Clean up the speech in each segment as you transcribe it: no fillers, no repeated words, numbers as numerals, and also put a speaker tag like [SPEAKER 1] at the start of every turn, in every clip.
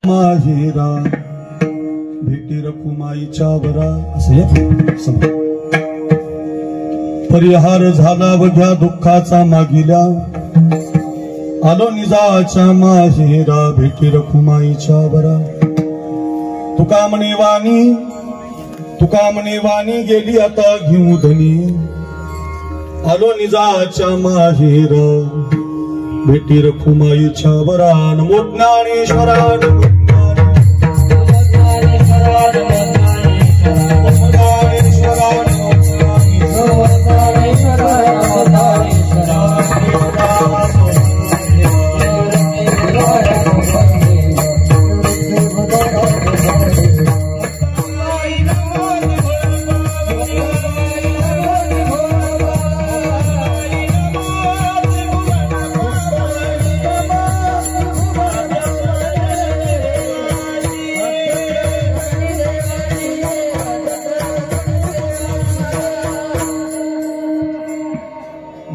[SPEAKER 1] माहेरा भेटी रखुमाईच्या वरा असे परिहार झाला बघ्या दुःखाचा मागिल्या आलो निजाच्या माहेरा भेटी रखुमाईच्या वरा तुका म्हणे वाणी गेली आता घेऊ धनी आलो निजाच्या माहेरा भेटी रखुमाईच्या वरा नमो ज्ञानेश्वरा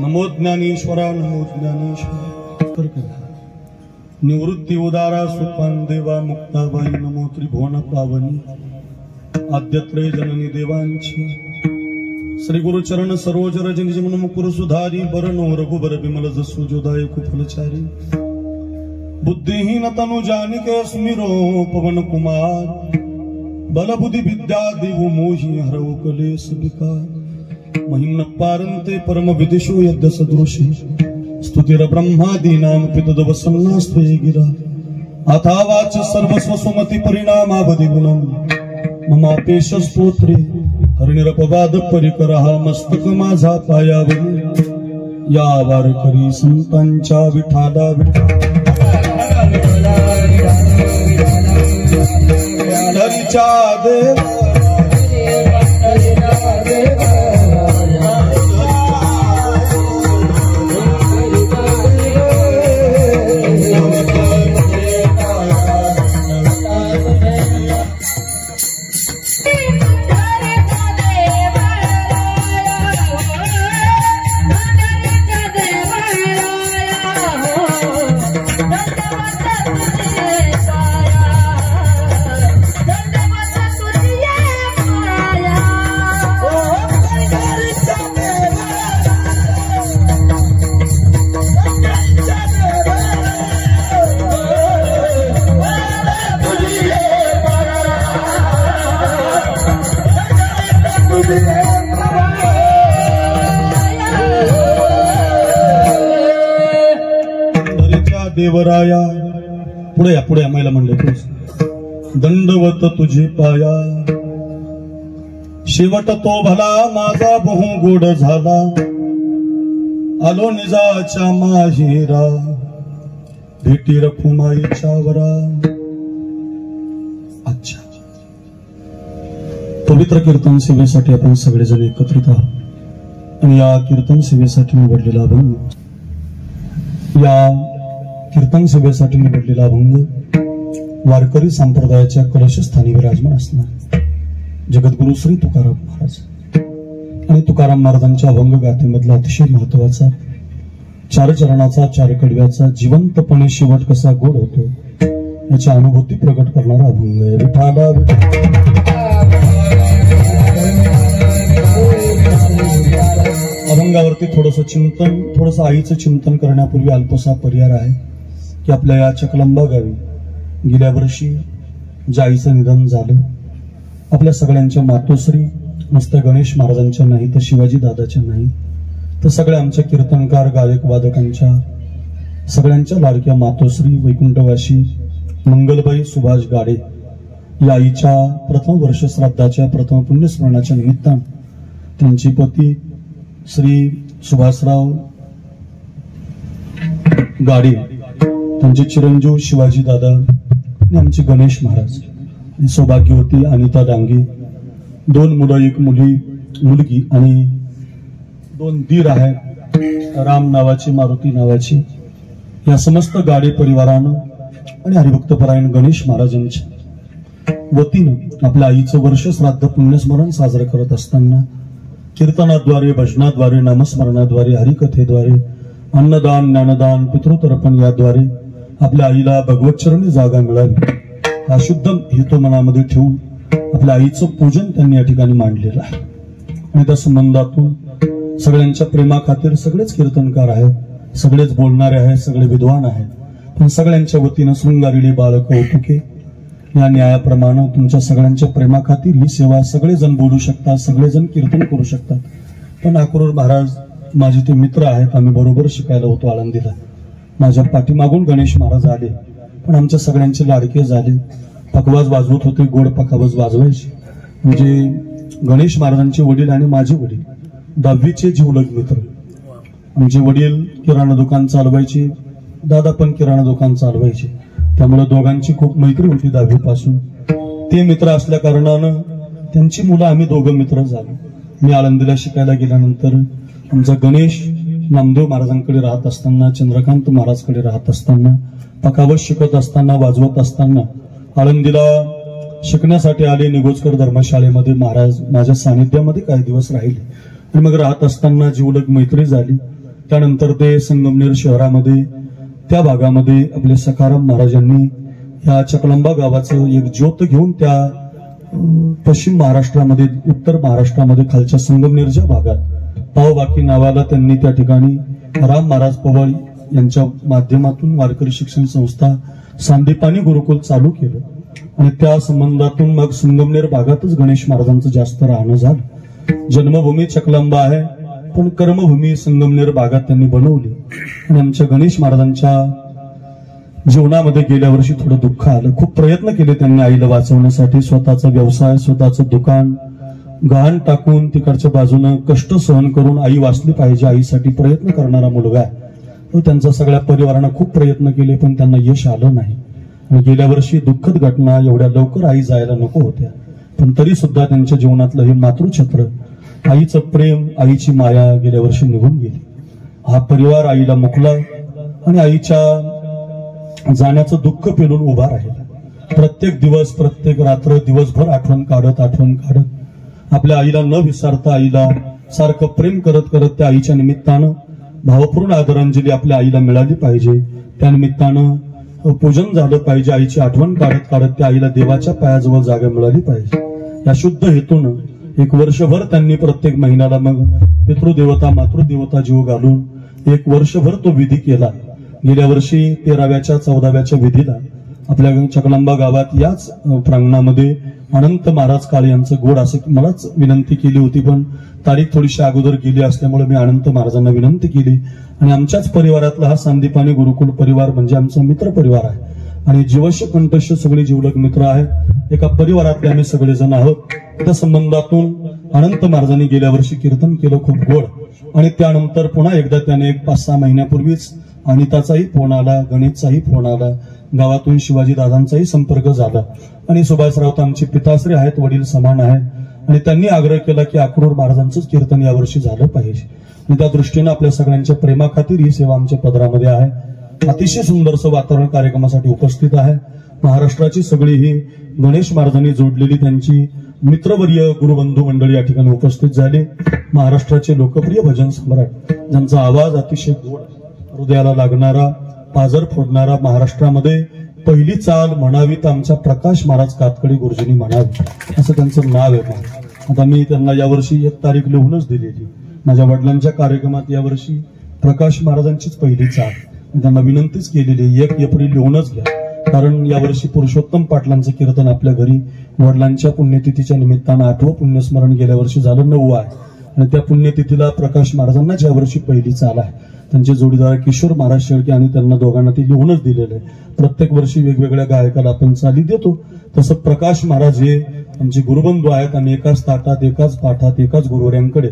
[SPEAKER 1] नमो ज्ञानेश्वरा नमो ज्ञानेश्वरा निवृत्ती उदारा सुपान देवा मुक्ताबाई नमो त्रिभुवन पावनी आद्यत्रय जननी देवांची श्री गुरुचरण सरोज रजनी जमुन मुकुर सुधारी बरनो रघुबर विमल जसु जोदाय कुफलचारी बुद्धिहीन तनु जानिके स्मिरो पवन कुमार बल बुद्धि विद्या देवु मोहि हरौ कलेश विकार महिम्न पारंते परम विदिशो यद्य सदृशी स्तुतिर ब्रह्मादीनां पितदवसन्नास्त्वये गिरा अथावाच सर्वस्व सुमति परिणामावधि गुणं ममापेश स्तोत्रे हरिनिरपवाद परिकरः मस्तक माझा पायावरी या वारकरी संतांच्या विठाला विठालाच्या देव देवराया पुढे महिला म्हणले दंडवत तुझे पाया शेवट तो भला माझा बहु गोड झाला आलो निजाच्या माहेरा भेटी रखुमाईच्या वरा। अच्छा, पवित्र कीर्तन सेवेसाठी आपण सगळेजण एकत्रित आहोत आणि या कीर्तन सेवेसाठी निवडलेला अभंग कीर्तन सभेसाठी निवडलेला अभंग वारकरी संप्रदायाच्या कलशस्थानी विराजमान असणार जगद्गुरु श्री तुकाराम महाराज आणि तुकाराम महाराजांच्या अभंग गाथेमधला अतिशय महत्वाचा चार चरणाचा चार कडव्याचा जिवंतपणे शेवट कसा गोड होतो याची अनुभूती प्रकट करणारा अभंग आहे। विठाला अभंगावरती थोडंसं आईचं चिंतन करण्यापूर्वी अल्पसा पर्याय आहे की आपल्या या चकलंबा गावी गेल्या वर्षी ज्या आईचं निधन झालं आपल्या सगळ्यांच्या मातोश्री नुसत्या गणेश महाराजांच्या नाही तर शिवाजी दादाच्या नाही तर सगळ्या आमच्या कीर्तनकार गायक वादकांच्या सगळ्यांच्या लाडक्या मातोश्री वैकुंठवासी मंगलबाई सुभाष गाडे या आईच्या प्रथम वर्ष श्राद्धाच्या प्रथम पुण्यस्मरणाच्या निमित्तानं त्यांची पती श्री सुभाषराव गाडे त्यांचे चिरंजीव शिवाजी दादा आणि आमचे गणेश महाराज सौभाग्यवती अनिता डांगे दोन मुलं एक मुलगी आणि दोन दीर आहेत राम नावाची मारुती नावाची या समस्त गाडे परिवारानं आणि हरिभक्तपरायण गणेश महाराजांच्या वतीनं आपल्या आईचं वर्ष श्राद्ध पुण्यस्मरण साजरं करत असताना कीर्तनाद्वारे भजनाद्वारे नामस्मरणाद्वारे हरिकथेद्वारे अन्नदान ज्ञानदान पितृतर्पण याद्वारे आपल्या आईला भगवतचरणी जागा मिळावी हा शुद्ध हेतू मनामध्ये ठेवून आपल्या आईचं पूजन त्यांनी या ठिकाणी मांडलेलं आहे. आणि त्या संबंधातून सगळ्यांच्या प्रेमाखातीर सगळेच कीर्तनकार आहेत, सगळेच बोलणारे आहेत, सगळे विद्वान आहेत, पण सगळ्यांच्या वतीनं शृंगारिले बाळ कौतुके या न्यायाप्रमाणे तुमच्या सगळ्यांच्या प्रेमाखातीर ही सेवा सगळेजण बोलू शकतात, सगळेजण कीर्तन करू शकतात. पण अक्रूर महाराज माझे ते मित्र आहेत, आम्ही बरोबर शिकायला होतो आळंदीला. माझ्या पाठीमागून गणेश महाराज आले, पण आमच्या सगळ्यांचे लाडके झाले. पखवाज वाजवत होते, गोड पखवाज वाजवायचे. म्हणजे गणेश महाराजांचे वडील आणि माझे वडील 10वीचे जीवलग मित्र. आमचे वडील किराणा दुकान चालवायचे, दादा पण किराणा दुकान चालवायचे, त्यामुळे दोघांची खूप मैत्री होती 10वी पासून. ते मित्र असल्या कारणानं त्यांची मुलं आम्ही दोघं मित्र झालो. मी आळंदीला शिकायला गेल्यानंतर आमचा गणेश नामदेव महाराजांकडे राहत असताना, चंद्रकांत महाराजकडे राहत असताना, पखावत शिकत असताना, वाजवत असताना आळंदीला शिकण्यासाठी आले. निगोजकर धर्मशाळेमध्ये महाराज माझ्या सानिध्यामध्ये काही दिवस राहिले आणि मग राहत असताना जीवलग मैत्री झाली. त्यानंतर ते संगमनेर शहरामध्ये त्या भागामध्ये आपले सखाराम महाराजांनी या चकलंबा गावाचं एक ज्योत घेऊन त्या पश्चिम महाराष्ट्रामध्ये, उत्तर महाराष्ट्रामध्ये खालच्या संगमनेरच्या भागात पावबाकी नावाला त्यांनी त्या ठिकाणी राम महाराज पवार यांच्या माध्यमातून वारकरी शिक्षण संस्था सांदीपानी गुरुकुल चालू केलं. आणि त्या संबंधातून मग संगमनेर भागातच गणेश महाराजांचं जास्त राहणं झालं. जन्मभूमी चकलंबा आहे, पण कर्मभूमी संगमनेर भागात त्यांनी बनवली. आणि आमच्या गणेश महाराजांच्या जीवनामध्ये गेल्या वर्षी थोडं दुःख आलं. खूप प्रयत्न केले त्यांनी आईला वाचवण्यासाठी. स्वतःचा व्यवसाय, स्वतःचं दुकान गहाण टाकून तिकडच्या बाजूनं कष्ट सहन करून आई वाचली पाहिजे, आईसाठी प्रयत्न करणारा मुलगा आहे. तो त्यांचा सगळ्या परिवारानं खूप प्रयत्न केले, पण त्यांना यश आलं नाही. आणि गेल्या वर्षी दुःखद घटना, एवढ्या लवकर आई जायला नको होत्या, पण तरी सुद्धा त्यांच्या जीवनातलं हे मातृछत्र, आईचं प्रेम, आईची माया गेल्या वर्षी निघून गेली. हा परिवार आईला मुकला आणि आईच्या जाण्याचं दुःख पेलून उभा राहिला. प्रत्येक दिवस, प्रत्येक रात्र, दिवसभर आठवण काढत आपल्या आईला न विसरता, आईला सारखं प्रेम करत त्या आईच्या निमित्तानं भावपूर्ण आदरांजली आपल्या आईला मिळाली पाहिजे. त्या निमित्तानं पूजन झालं पाहिजे. आईची आठवण काढत त्या आईला देवाच्या पायाजवळ जागा मिळाली पाहिजे. या शुद्ध हेतून एक वर्षभर त्यांनी प्रत्येक महिन्याला मग पितृदेवता, मातृदेवता जीव घालून एक वर्षभर तो विधी केला. गेल्या वर्षी 13व्या 14व्या विधीला आपल्या चकलंबा गावात याच प्रांगणामध्ये अनंत महाराज काळे यांचं गोड असं मलाच विनंती केली होती, पण तारीख थोडीशी अगोदर गेली असल्यामुळे मी अनंत महाराजांना विनंती केली. आणि आमच्याच परिवारातला हा सांदीपानी गुरुकुल परिवार म्हणजे आमचा मित्र परिवार आहे आणि जीवश कंठश सगळे जीवलग मित्र आहेत. एका परिवारातले आम्ही सगळेजण आहोत. त्या संबंधातून अनंत महाराजांनी गेल्या वर्षी कीर्तन केलं खूप गोड. आणि त्यानंतर पुन्हा एकदा त्याने 5-6 महिन्यापूर्वीच अनिताचाही फोन आला, गणेशचाही फोन आला, गावातून शिवाजी दादांचाही संपर्क झाला. आणि सुभाषराव तर आमचे पिताश्री आहेत, वडील समान आहेत. आणि त्यांनी आग्रह केला की अक्रूर महाराजांचंच कीर्तन यावर्षी झालं पाहिजे. आणि त्या दृष्टीनं आपल्या सगळ्यांच्या प्रेमाखातीर ही सेवा आमच्या पदरामध्ये आहे. अतिशय सुंदरसं वातावरण कार्यक्रमासाठी उपस्थित आहे. महाराष्ट्राची सगळी ही गणेश महाराजांनी जोडलेली त्यांची मित्रवर्य गुरुबंधू मंडळी या ठिकाणी उपस्थित झाले. महाराष्ट्राचे लोकप्रिय भजन सम्राट, ज्यांचा आवाज अतिशय गोड, हृदयाला लागणारा, पाजर फोडणारा, महाराष्ट्रामध्ये पहिली चाल म्हणावी तर आमच्या प्रकाश महाराज कातकडी गुरुजींनी म्हणावी असं त्यांचं नाव आहे. आता मी त्यांना यावर्षी 1 तारीख लिहूनच दिलेली. माझ्या वडिलांच्या कार्यक्रमात यावर्षी प्रकाश महाराजांचीच पहिली चाल, त्यांना विनंतीच केलेली 1 एप्रिल लिहूनच घ्या, कारण यावर्षी पुरुषोत्तम पाटलांचं कीर्तन आपल्या घरी वडिलांच्या पुण्यतिथीच्या निमित्तानं 8वं पुण्यस्मरण गेल्या वर्षी झालं, 9वं आहे. आणि त्या पुण्यतिथीला प्रकाश महाराजांनाच यावर्षी पहिली चाल आहे. त्यांचे जोडीदार किशोर महाराज शेळके आणि त्यांना दोघांना ते लिहूनच दिलेलं आहे. प्रत्येक वर्षी वेगवेगळ्या गायकाला आपण चाली देतो, तसं प्रकाश महाराज हे आमचे गुरुबंधू आहेत. आम्ही एकाच ताटात, एकाच पाठात, एकाच गुरुवर्यांकडे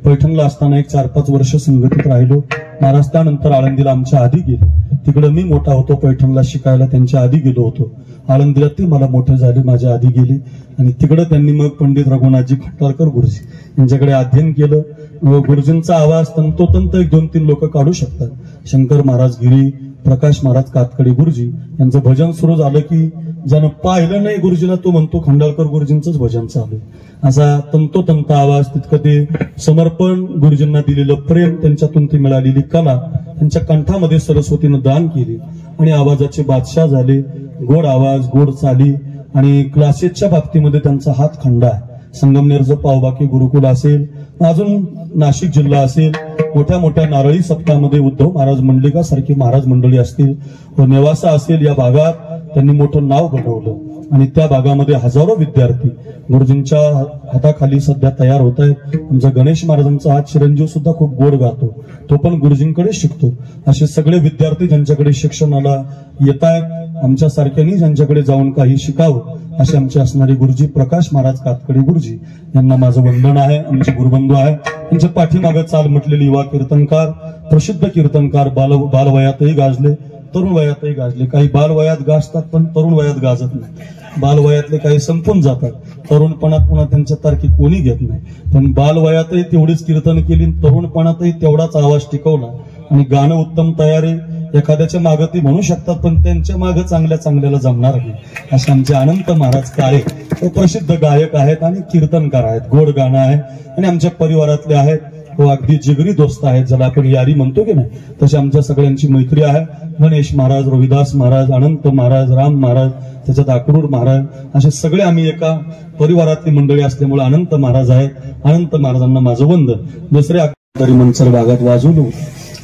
[SPEAKER 1] पैठणला असताना 4-5 वर्ष संघटित राहिलो. महाराज त्यानंतर आळंदीला आमच्या आधी गेले. तिकडे मी मोठा होतो, पैठणला शिकायला त्यांच्या आधी गेलो होतो. आळंदीला ते मला मोठे झाले, माझ्या आधी गेले. आणि तिकडे त्यांनी मग पंडित रघुनाथजी खटाळकर गुरुजी यांच्याकडे अध्ययन केलं. गुरुजींचा आवाज तंतोतंत 1-2-3 लोक काढू शकतात. शंकर महाराज गिरी, प्रकाश महाराज कातकडे गुरुजी यांचं भजन सुरू झालं की ज्यानं पाहिलं नाही गुरुजीला तो म्हणतो खंडाळकर गुरुजींचंच भजन चालू. असा तंतोतंत आवाज, तितकं ते समर्पण, गुरुजींना दिलेलं प्रेम, त्यांच्यातून ती मिळालेली कला, त्यांच्या कंठामध्ये सरस्वतीनं दान केली आणि आवाजाचे बादशाह झाले. गोड आवाज, गोड चाली आणि क्लासेसच्या बाबतीमध्ये त्यांचा हात खंडा आहे. संगमनेरचं पावबाकी गुरुकुल असेल, अजून नाशिक जिल्हा असेल, मोठ्या मोठ्या नारळी सप्ताहामध्ये उद्धव महाराज मंडलिका सारखी महाराज मंडळी असतील, व नेवासा असेल, या भागात त्यांनी मोठं नाव बनवलं आणि त्या भागामध्ये हजारो विद्यार्थी गुरुजींच्या हाताखाली सध्या तयार होत आहेत. आमचा गणेश महाराजांचा हा चिरंजीव सुद्धा खूप गोड गातो, तो पण गुरुजींकडे शिकतो. असे सगळे विद्यार्थी ज्यांच्याकडे शिक्षणाला येत आहेत, आमच्या सारख्यांनी ज्यांच्याकडे जाऊन काही शिकावं असे आमचे असणारे गुरुजी प्रकाश महाराज कातकडे गुरुजी यांना माझं वंदन आहे. आमचे गुरुबंधू आहे. त्यांच्या पाठीमागं चाल म्हटलेले युवा कीर्तनकार, प्रसिद्ध कीर्तनकार, बालवयातही गाजले, तरुण वयातही गाजले. काही बालवयात गाजतात पण तरुण वयात गाजत नाही. बालवयातले काही संपून जातात, तरुणपणात पुन्हा त्यांच्या तारखी कोणी घेत नाही. पण बालवयातही तेवढीच कीर्तन केली, तरुणपणातही तेवढाच आवाज टिकवला आणि गाणं उत्तम तयार आहे. एखाद्याच्या मागं ती म्हणू शकतात पण त्यांच्या मागं चांगल्या चांगल्याला जमणार नाही. असे आमचे अनंत महाराज काळे ते प्रसिद्ध गायक आहेत आणि कीर्तनकार आहेत. गोड गाणं आहे आणि आमच्या परिवारातले आहेत, तो अगदी जिगरी दोस्त आहेत, ज्याला आपण यारी म्हणतो की नाही, तशी आमच्या सगळ्यांची मैत्री आहे. गणेश महाराज, रविदास महाराज, अनंत महाराज, राम महाराज, त्याच्यात अक्रूर महाराज, असे सगळे आम्ही एका परिवारातली मंडळी असल्यामुळे अनंत महाराज आहेत. अनंत महाराजांना माझं वंदन. दुसरे तरी मंचर भागात वाजवलो,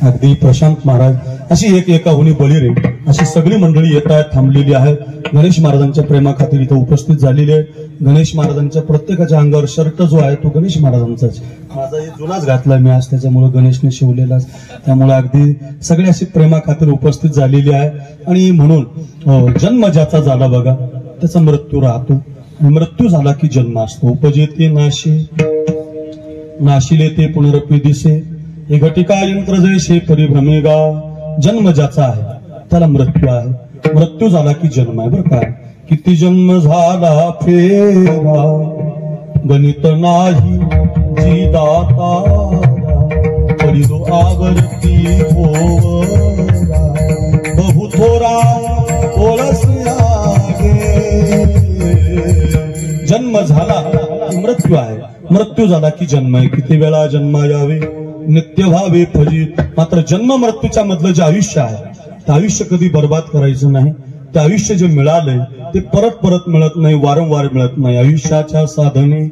[SPEAKER 1] अगदी प्रशांत महाराज, अशी एकाहुनी बळीरे, अशी सगळी मंडळी येत आहेत, थांबलेली आहे. गणेश महाराजांच्या प्रेमाखातीर इथं उपस्थित झालेली आहे. गणेश महाराजांच्या प्रत्येकाच्या अंगावर शर्ट जो आहे तो गणेश महाराजांचाच. माझा हे जुनाच घातलाय मी आज, त्याच्यामुळे गणेशने शिवलेलाच, त्यामुळे अगदी सगळे अशी प्रेमाखातीर उपस्थित झालेली आहे. आणि म्हणून जन्म ज्याचा झाला बघा त्याचा मृत्यू राहतो, आणि मृत्यू झाला की जन्म असतो. उपजेते नाशे, नाशिले ते पुनरपी दिसे, हे घटिका यंत्र जैसे परिभ्रमेगा. जन्म ज्याचा आहे त्याला मृत्यू आहे, मृत्यू झाला की जन्म आहे. बरं काय, किती जन्म झाला फेरा, गणित नाही जी दाता, तरी जो आवरती होवरा, बहु थोरा ओळसला गे. जन्म झाला की मृत्यू आहे, मृत्यू झाला की जन्म आहे. किती वेळा जन्मा यावे, नित्य व्हावे फजित. मात्र जन्म मृत्यूच्या मधलं जे आयुष्य आहे ते आयुष्य कधी बर्बाद करायचं नाही. ते आयुष्य जे मिळालंय ते परत परत मिळत नाही, वारंवार मिळत नाही. आयुष्याच्या साधने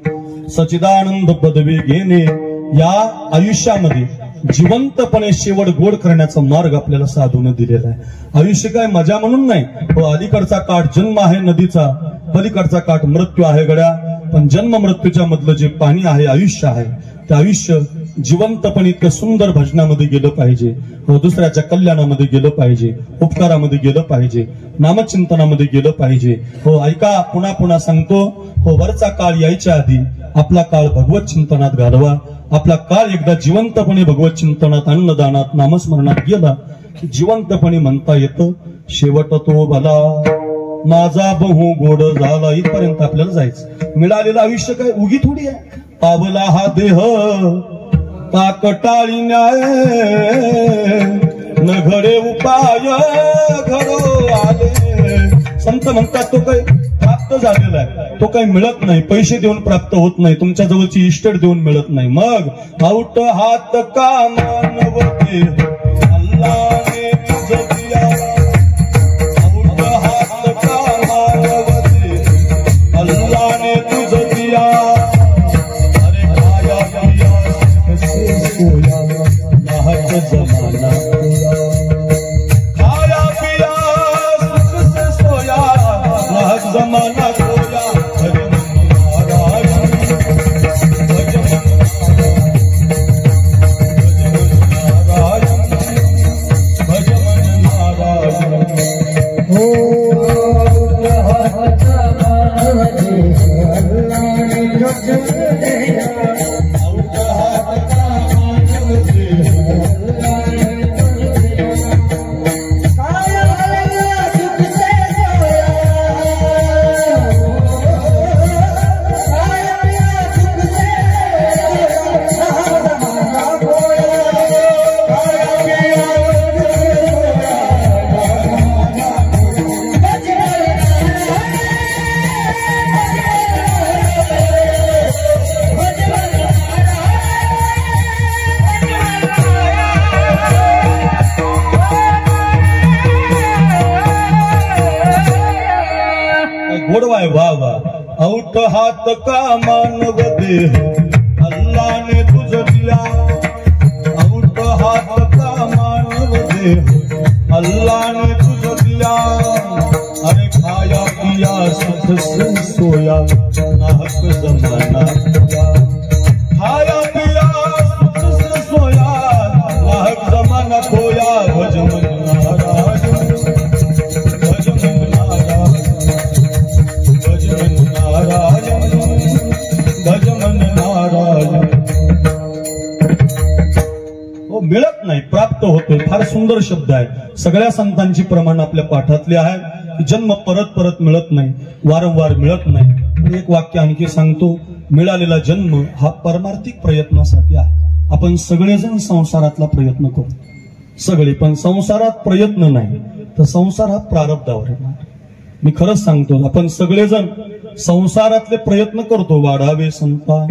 [SPEAKER 1] सच्चिदानंद पदवी घेणे, या आयुष्यामध्ये जिवंतपणे शेवट गोड करण्याचा मार्ग आपल्याला साधून दिलेला आहे. आयुष्य काय मजा म्हणून नाही. अलीकडचा काठ जन्म आहे नदीचा, पलीकडचा काठ मृत्यू आहे गड्या. पण जन्म मृत्यूच्या मधलं जे पाणी आहे, आयुष्य आहे, ते आयुष्य जिवंतपणे इतकं सुंदर भजनामध्ये गेलं पाहिजे, दुसऱ्याच्या कल्याणामध्ये गेलं पाहिजे, उपकारामध्ये गेलं पाहिजे, नामचिंतनामध्ये गेलं पाहिजे. ऐका, पुन्हा पुन्हा सांगतो, वरचा काळ यायच्या आधी आपला काळ भगवत चिंतनात घालवा. आपला काळ एकदा जिवंतपणे भगवत चिंतनात, अन्नदानात, नामस्मरणात गेला की जिवंतपणे म्हणता येतं, शेवट तो भला माझा बहु गोड झाला. इथपर्यंत आपल्याला जायचं. मिळालेलं आयुष्य काय उगी थोडी आहे. पावला हा देह ताकटाळी न्याय, न घडे उपाय घडो आले. संत म्हणतात तो काही प्राप्त झालेला आहे, तो काही मिळत नाही. पैसे देऊन प्राप्त होत नाही, तुमच्या जवळची इस्टेट देऊन मिळत नाही. मग आउट हात का मानवते अल्लाने तुझं दिया, आउट हात का मानवते अल्लाने तुझं दिया. जमाना खाया पिया सुख से सोया, नाहक जमाना खोया. भजन नारायण, भजन नारायण, भजन नारायण. औट हात का मानव देह अल्लाने तुझ दिला, औट हात का मानव देह अल्लाने तुझ दिला, अरे खाया पिया सुख से सोया नाहक जमाना खोया, खाया पिया सुख से सोया नाहक जमाना खोया, भज मन नाराज, भज मन नाराज, भज मन नाराज, भज मन नाराज। हो मिळत नाही, प्राप्त होते, फार सुंदर शब्द आहे, सगळ्या संतांची प्रमाण आपल्या पाठातले आहे। जन्म परत परत मिळत नाही, वारंवार मिळत नाही। एक वाक्य आणखी सांगतो, मिळालेला जन्म हा परमार्थिक प्रयत्नासाठी आहे। आपण सगळेजण संसारातला प्रयत्न करू, सगळे, पण संसारात प्रयत्न नाही तर संसार हा प्रारब्धावर आहे। मी खरंच सांगतो, आपण सगळेजण संसारातले प्रयत्न करतो, वाढावे संपा,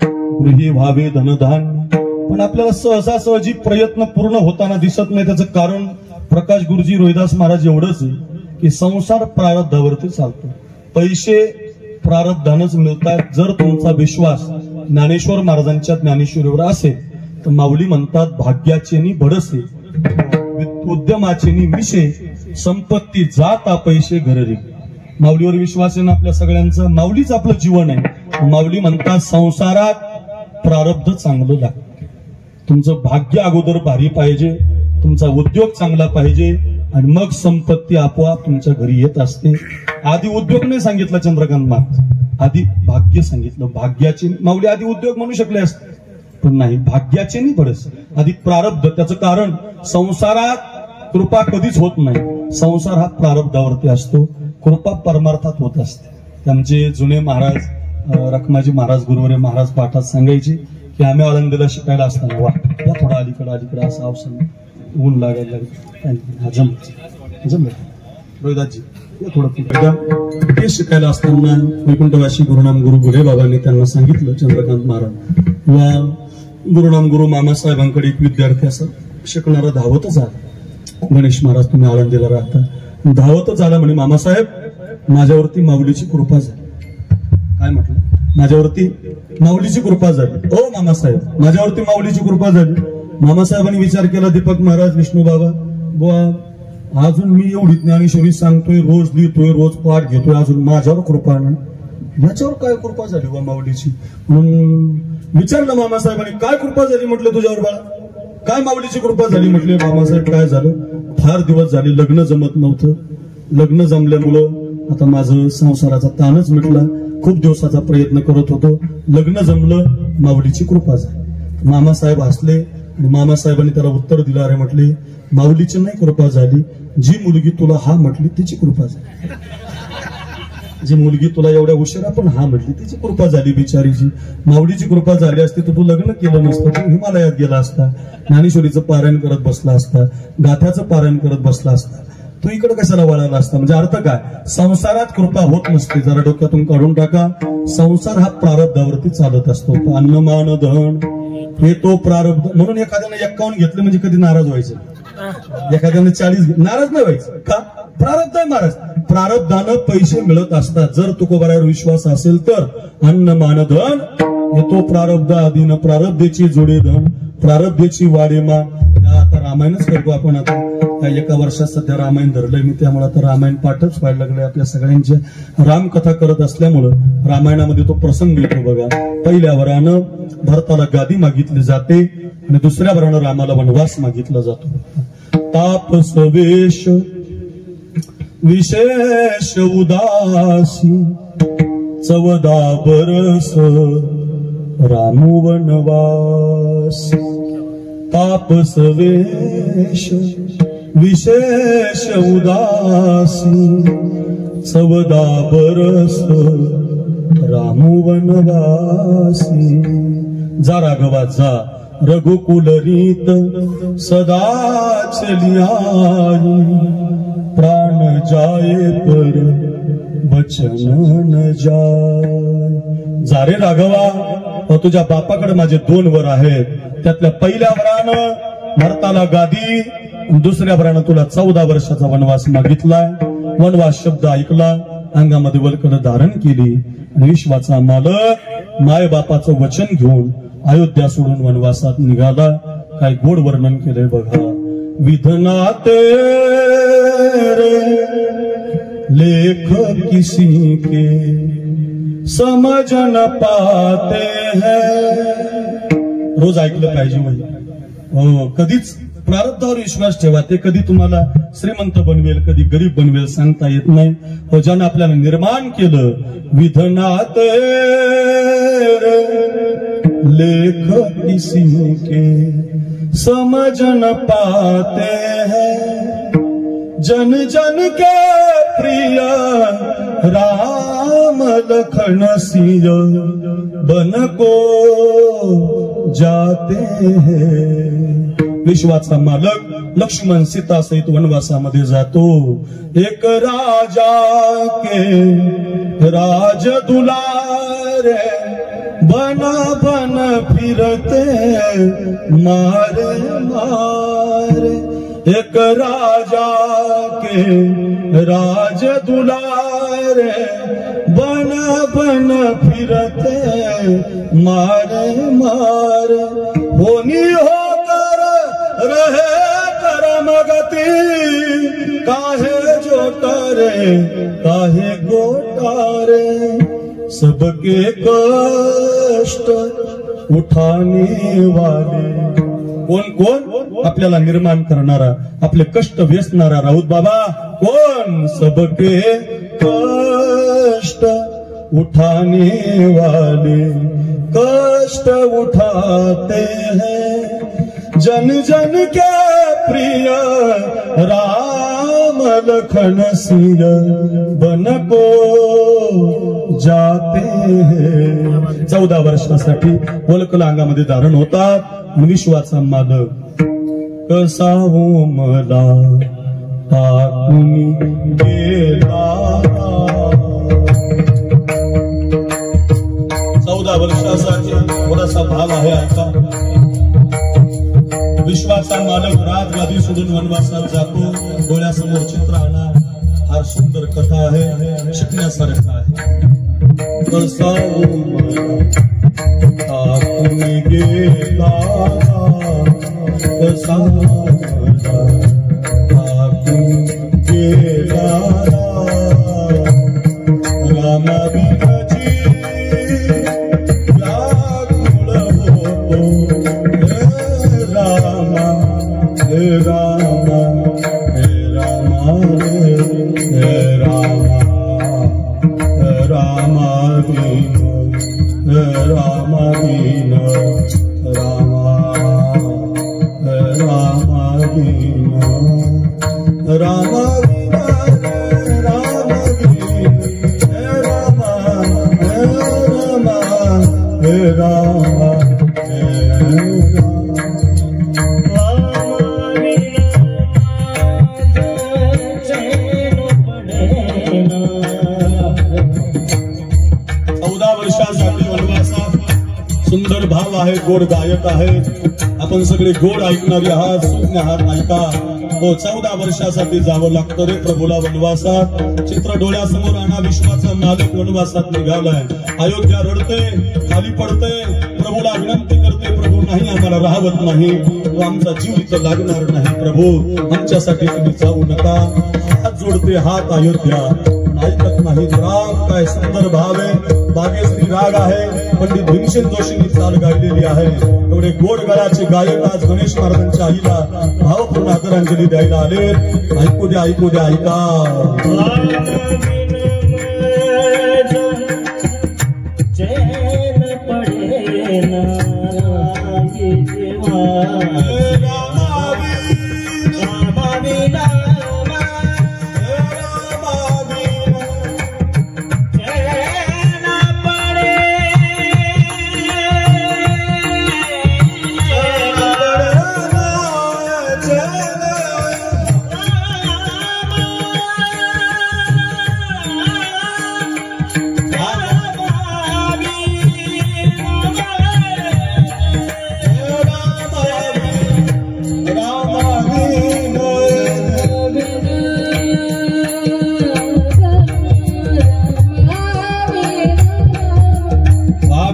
[SPEAKER 1] गृही व्हावे धनधान्य, पण आपल्याला सहजासहजी प्रयत्न पूर्ण होताना दिसत नाही। त्याचं कारण प्रकाश गुरुजी रोहिदास महाराज एवढंच आहे की संसार प्रारब्धावरती चालतो, पैसे प्रारब्धानच मिळतात। जर तुमचा विश्वास ज्ञानेश्वर महाराजांच्या ज्ञानेश्वरीवर असेल तर माऊली म्हणतात, भाग्याचेनी भडसे, उद्यमाचेनी मिशे, संपत्ती जाता पैसे घररी। माऊलीवर विश्वास आहे ना आपल्या सगळ्यांचं, माऊलीच आपलं जीवन आहे। माऊली म्हणतात, संसारात प्रारब्ध चांगलं लागतं, तुमचं भाग्य अगोदर भारी पाहिजे, तुमचा उद्योग चांगला पाहिजे, आणि मग संपत्ती आपोआप तुमच्या घरी येत असते। आधी उद्योग नाही सांगितलं चंद्रकांत महाराज, आधी भाग्य सांगितलं। भाग्याचे माऊली आधी उद्योग म्हणू शकले असते, पण नाही, भाग्याचे नाही बरस, आधी प्रारब्ध। त्याचं कारण संसारात कृपा कधीच होत नाही, संसार हा प्रारब्धावरती असतो, कृपा परमार्थात होत असते। आमचे जुने महाराज रखमाजी महाराज गुरुवरे महाराज पाठात सांगायचे की आम्ही आळंदीला शिकायला असताना, वा या थोडा अलीकडे असं अवसर, ऊन लागायला लागलं, रोहिदासजी थोडं ते शिकायला असताना वैकुंठवासी गुरुनाम गुरु गुरे बाबांनी त्यांना सांगितलं, चंद्रकांत महाराज वा गुरुनाम गुरु मामासाहेबांकडे एक विद्यार्थी असं शिकणारा धावतच आला, गणेश महाराज तुम्ही आळंदीला राहता, धावतच आला म्हणे, मामासाहेब माझ्यावरती माऊलीची कृपा झाली। काय म्हटलं? माझ्यावरती माऊलीची कृपा झाली। ओ मामासाहेब माझ्यावरती माऊलीची कृपा झाली। मामासाहेबांनी विचार केला, दीपक महाराज, विष्णू बाबा, बुवा अजून मी एवढी ज्ञानेश्वरी सांगतोय, रोज लिहितोय, रोज पाठ घेतोय, अजून माझ्यावर कृपा नाही, याच्यावर काय कृपा झाली बा माऊलीची? म्हणून विचारलं मामासाहेबांनी, काय कृपा झाली म्हटलं तुझ्यावर बाळा, काय माऊलीची कृपा झाली म्हटले? मामासाहेब काय झालं, फार दिवस झाले लग्न जमत नव्हतं, लग्न जमल्यामुळं आता माझं संसाराचा ताणच मिटला, खूप दिवसाचा प्रयत्न करत होतो, लग्न जमलं, माऊलीची कृपा झाली। मामासाहेब हसले आणि मामासाहेबांनी त्याला उत्तर दिलं, अरे म्हटले माऊलीची नाही कृपा झाली, जी मुलगी तुला हा म्हटली तिची कृपा झाली, जी मुलगी तुला एवढ्या उशिरा पण हा म्हटली तिची कृपा झाली बिचारीची। माऊलीची कृपा झाली असती तर तू लग्न केलं नसतं, तू हिमालयात गेला असता, ज्ञानेश्वरीचं पारायण करत बसला असता, गाथ्याचं पारायण करत बसला असता, तू इकडे कशाला वळाला असता? म्हणजे अर्थ काय, संसारात कृपा होत नसते, जरा डोक्यातून काढून टाका। संसार हा प्रारब्धावरती चालत असतो, अन्न मान धन हे तो प्रारब्ध। म्हणून एखाद्याने 51 घेतले म्हणजे कधी नाराज व्हायचं, एखाद्याने 40 नाराज नाही व्हायचं, का? प्रारब्ध आहे महाराज, प्रारब्धानं पैसे मिळत असतात। जर तुकोबारावर विश्वास असेल तर अन्न मान धन हे तो प्रारब्ध आधीन, प्रारब्धेची जोडे धन, प्रारब्धेची वाडे मान। आता रामायणच करतो आपण, आता त्या एका वर्षात सध्या रामायण धरलंय मी, त्यामुळे आता रामायण पाठच व्हायला लागले आपल्या सगळ्यांच्या। रामकथा करत असल्यामुळं रामायणामध्ये तो प्रसंग येतो बघा, पहिल्या वरानं भरताला गादी मागितली जाते आणि दुसऱ्या वरानं रामाला वनवास मागितला जातो। तापसवेश विशेष उदासी, 14 बरस रामू वनवासी। तापसवेश विशेष उदासी, 14 बरस रामू वनवासी। जा राघवा जा, रघुकुल रीत सदा चलियाई, प्राण जाए पर बचन न जाय। जा रे राघवा, तुझ्या बापाकडे माझे 2 वर आहेत, त्यातल्या पहिल्या वरानं भरताला गादी, दुसऱ्या वरानं तुला 14 वर्षाचा वनवास मागितलाय। वनवास शब्द ऐकला अंगामध्ये वल्कल धारण केली आणि विश्वाचा मालक माय बापाचं वचन घेऊन अयोध्या सोडून वनवासात निघाला. काय गोड वर्णन केलंय बघा. विधना तेरे लेख किसी के समझ न पाते हैं. रोज ऐकलं पाहिजे म्हणजे. हो, कधीच प्रारब्धावर विश्वास ठेवा. ते कधी तुम्हाला श्रीमंत बनवेल, कधी गरीब बनवेल सांगता येत नाही. हो, ज्यानं आपल्याला निर्माण केलं. विधना तेरे लेख किसी के समझ न पाते हैं. जन जन के प्रिय राम लखन सिय बन को जाते हैं. विश्वाचा मालक लक्ष्मण सीता सहित वनवासामध्ये जातो. एक राजा के राज दुलारे बन बन फिरते मारे मारे. एक राजा के राज दुलारे बन बन फिरते मारे मारे. होनी होकर रहे करम गति काहे जोटारे काहे गोटारे. सबके कष्ट उठाने वाले. कोण कोण? आपल्याला निर्माण करणारा, आपले कष्ट वेचणारा राऊत बाबा कोण? सबके कष्ट उठाने वाले कष्ट उठाते हैं. जन जन के प्रिय राम लखन सिय बन को जाते हैं. 14 वर्षासाठी वल्कल अंगामध्ये धारण होतात. विश्वाचा मालक कसा हो मला टाकून गेला. 14 वर्षासाठी थोडासा भाव आहे ऐका. विश्वाचा मालक राजगादी सोडून वनवासात जातो. डोळ्यासमोर चित्र आणा. फार सुंदर कथा आहे, शिकण्यासारखं आहे. कसा हो मला टाकून गेला कसा मला टाकून गेला. रामा बिनाची व्याकुळ होतो. हे रामा हे रामा हे रामा हे रामा रामा रामा दीन रामा रामा दीन रामा दीन रामा दीन हे रामा हे रामा सुंदर भाव आहे. गोड गायक आहे. आपण सगळे गोड ऐकणारे आहात, सुज्ञ आहात. ऐका. हो, 14 वर्षासाठी जावं लागतं रे प्रभूला वनवासात. चित्र डोळ्यासमोर आणा. विश्वाचा मालक वनवासात निघालाय. अयोध्या रडते, खाली पडते, प्रभूला विनंती करते. प्रभू नाही, आम्हाला राहवत नाही. आमचा जीव इथं लागणार नाही. प्रभू आमच्यासाठी तुम्ही जाऊ नका. हात जोडते हात अयोध्या, ऐकत नाही. राग काय सुंदर भाव आहे. बागेश्री राग आहे. पंडित भीमसेन जोशींनी चाल गायलेली आहे. एवढे गोड गळाचे गायक आज गणेश महाराजांच्या आईला भावपूर्ण आदरांजली द्यायला आले. ऐकू द्या ऐकू द्या ऐका.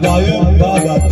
[SPEAKER 1] गायन गागात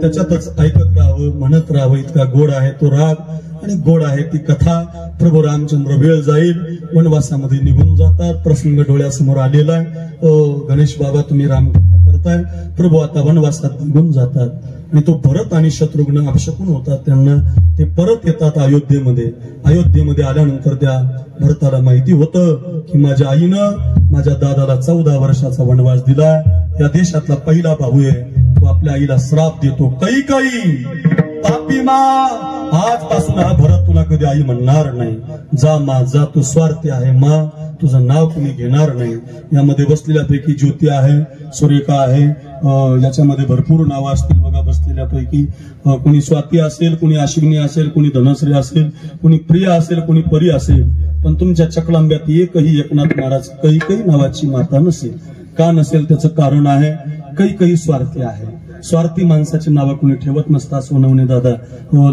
[SPEAKER 1] त्याच्यातच ऐकत राहावं म्हणत राहावं इतका गोड आहे तो राग आणि गोड आहे ती कथा. प्रभू रामचंद्र वेळ जाईल वनवासामध्ये निघून जातात. प्रसंग डोळ्यासमोर आलेला आहे. गणेश बाबा तुम्ही रामकथा करताय. प्रभू आता वनवासात निघून जातात आणि तो भरत आणि शत्रुघ्न अपशकुन होतात. त्यांना ते परत येतात अयोध्येमध्ये. अयोध्येमध्ये आल्यानंतर त्या भरताला माहिती होतं की माझ्या आईनं माझ्या दादाला 14 वर्षाचा वनवास दिला. या देशातला पहिला भाऊ आहे. तो आपल्या आईला श्राप देतो. कैकेयी पापी मा, आजपासून हा भरत तुला कधी आई म्हणणार नाही. जा मा जा, तू स्वार्थी आहे मा, तुझं नाव कुणी घेणार नाही. यामध्ये बसलेल्यापैकी ज्योती आहे, सुरेखा आहे, याच्यामध्ये भरपूर नावं असतील बघा बसलेल्यापैकी. कुणी स्वाती असेल, कुणी अश्विनी असेल, कुणी धनश्री असेल, कुणी प्रिया असेल, कुणी परी असेल. पण तुमच्या चकलांब्यात एकही एकनाथ महाराज कैकेयी नावाची माता नसेल. का नसेल त्याचं कारण आहे, कैकेयी स्वार्थी आहे. स्वार्थी माणसाची नावं कुणी ठेवत नसतात. सोनवणे दादा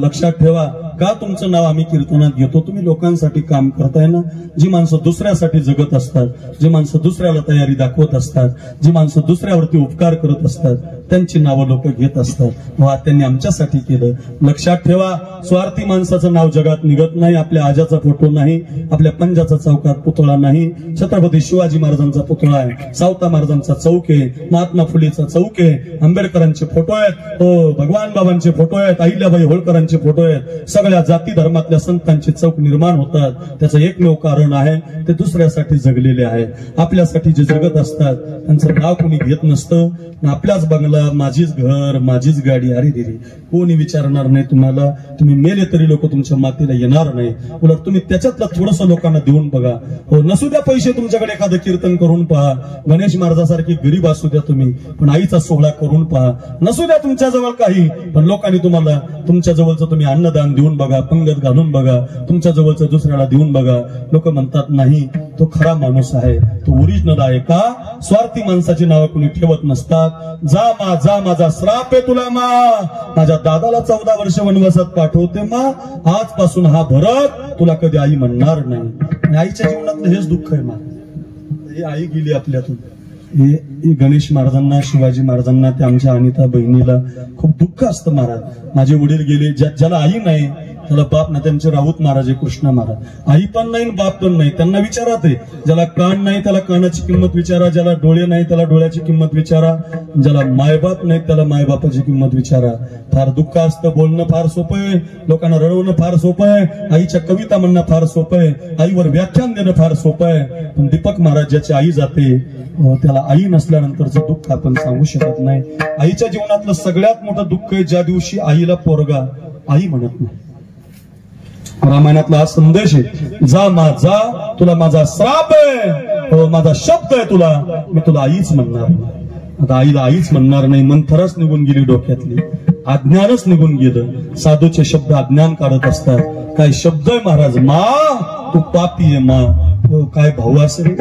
[SPEAKER 1] लक्षात ठेवा. का तुमचं नाव आम्ही कीर्तनात घेतो? तुम्ही लोकांसाठी काम करताय ना. जी माणसं दुसऱ्यासाठी जगत असतात, जी माणसं दुसऱ्याला तयारी दाखवत असतात, जी माणसं दुसऱ्यावरती उपकार करत असतात, त्यांची नावं लोक घेत असतात. त्यांनी आमच्यासाठी केलं. लक्षात ठेवा, स्वार्थी माणसाचं नाव जगात निघत नाही. आपल्या आजाचा फोटो नाही, आपल्या पंजाचा चौकात पुतळा नाही. छत्रपती शिवाजी महाराजांचा पुतळा आहे, सावता महाराजांचा चौक आहे, महात्मा फुलेचा चौक आहे, आंबेडकरांचे फोटो आहेत, भगवान बाबांचे फोटो आहेत, अहिल्याबाई होळकरांचे फोटो आहेत. सगळ्या जाती धर्मातल्या संतांचे चौक निर्माण होतात. त्याचं एकमेव कारण आहे, ते दुसऱ्यासाठी जगलेले आहे. आपल्यासाठी जे जगत असतात त्यांचं नाव कोणी घेत नसतं. आपल्याच बंगला, माझीच घर, माझीच गाडी, अरे रे कोणी विचारणार नाही तुम्हाला. तुम्ही मेले तरी लोक तुमच्या मातीला येणार नाही. उलट तुम्ही त्याच्यातलं थोडंसं लोकांना देऊन बघा. नसू द्या पैसे तुमच्याकडे, एखादं कीर्तन करून पहा. गणेश महाराजासारखी गरीब असू द्या तुम्ही, पण आईचा सोहळा करून पहा. नसू द्या तुमच्याजवळ काही, पण लोकांनी तुम्हाला तुमच्या जवळचं तुम्ही अन्नदान देऊन बघा, पंगत घालून बघा, तुमच्या जवळचं दुसऱ्याला देऊन बघा. लोक म्हणतात नाही तो खरा माणूस आहे, तो ओरिजिनल आहे. का? स्वार्थी माणसाची नावं कोणी ठेवत नसतात. जा मा जा, माझा श्राप आहे तुला मा, माझ्या दादाला 14 वर्ष वनवासात पाठवते मा, आजपासून हा भरत तुला कधी आई म्हणणार नाही. आईच्या जीवनातलं हेच दुःख आहे मा. ही आई गेली आपल्यातून. हे गणेश महाराजांना, शिवाजी महाराजांना, ते आमच्या अनिता बहिणीला खूप दुःख असतं महाराज. माझे वडील गेले. ज्याला आई नाही त्याला बाप नाही. त्यांचे राऊत महाराज आहे, कृष्णा महाराज. आई पण नाही बाप पण नाही. त्यांना विचारा, ते ज्याला कान नाही त्याला कानाची किंमत विचारा, ज्याला डोळे नाही त्याला डोळ्याची किंमत विचारा, ज्याला मायबाप नाही त्याला मायबापाची किंमत विचारा. फार दुःख असतं. बोलणं फार सोपं आहे, लोकांना रडवणं फार सोपं आहे, आईच्या कविता म्हणणं फार सोपं आहे, आईवर व्याख्यान देणं फार सोपं आहे. पण दीपक महाराज ज्याची आई जाते त्याला आई नसल्यानंतरचं दुःख आपण सांगू शकत नाही. आईच्या जीवनातलं सगळ्यात मोठं दुःख आहे ज्या दिवशी आईला पोरगा आई म्हणत नाही. रामायणातला हा संदेश आहे, जा जा, तुला माझा श्राप आहे, माझा शब्द आहे, तुला मी तुला आईच म्हणणार नाही. आता आईला आईच म्हणणार नाही, मंथरच निघून गेली डोक्यातली, अज्ञानच निघून गेलं. साधूचे शब्द अज्ञान काढत असतात. काय शब्द आहे महाराज, मा तू पापी आहे मा. काय भाऊ असेल,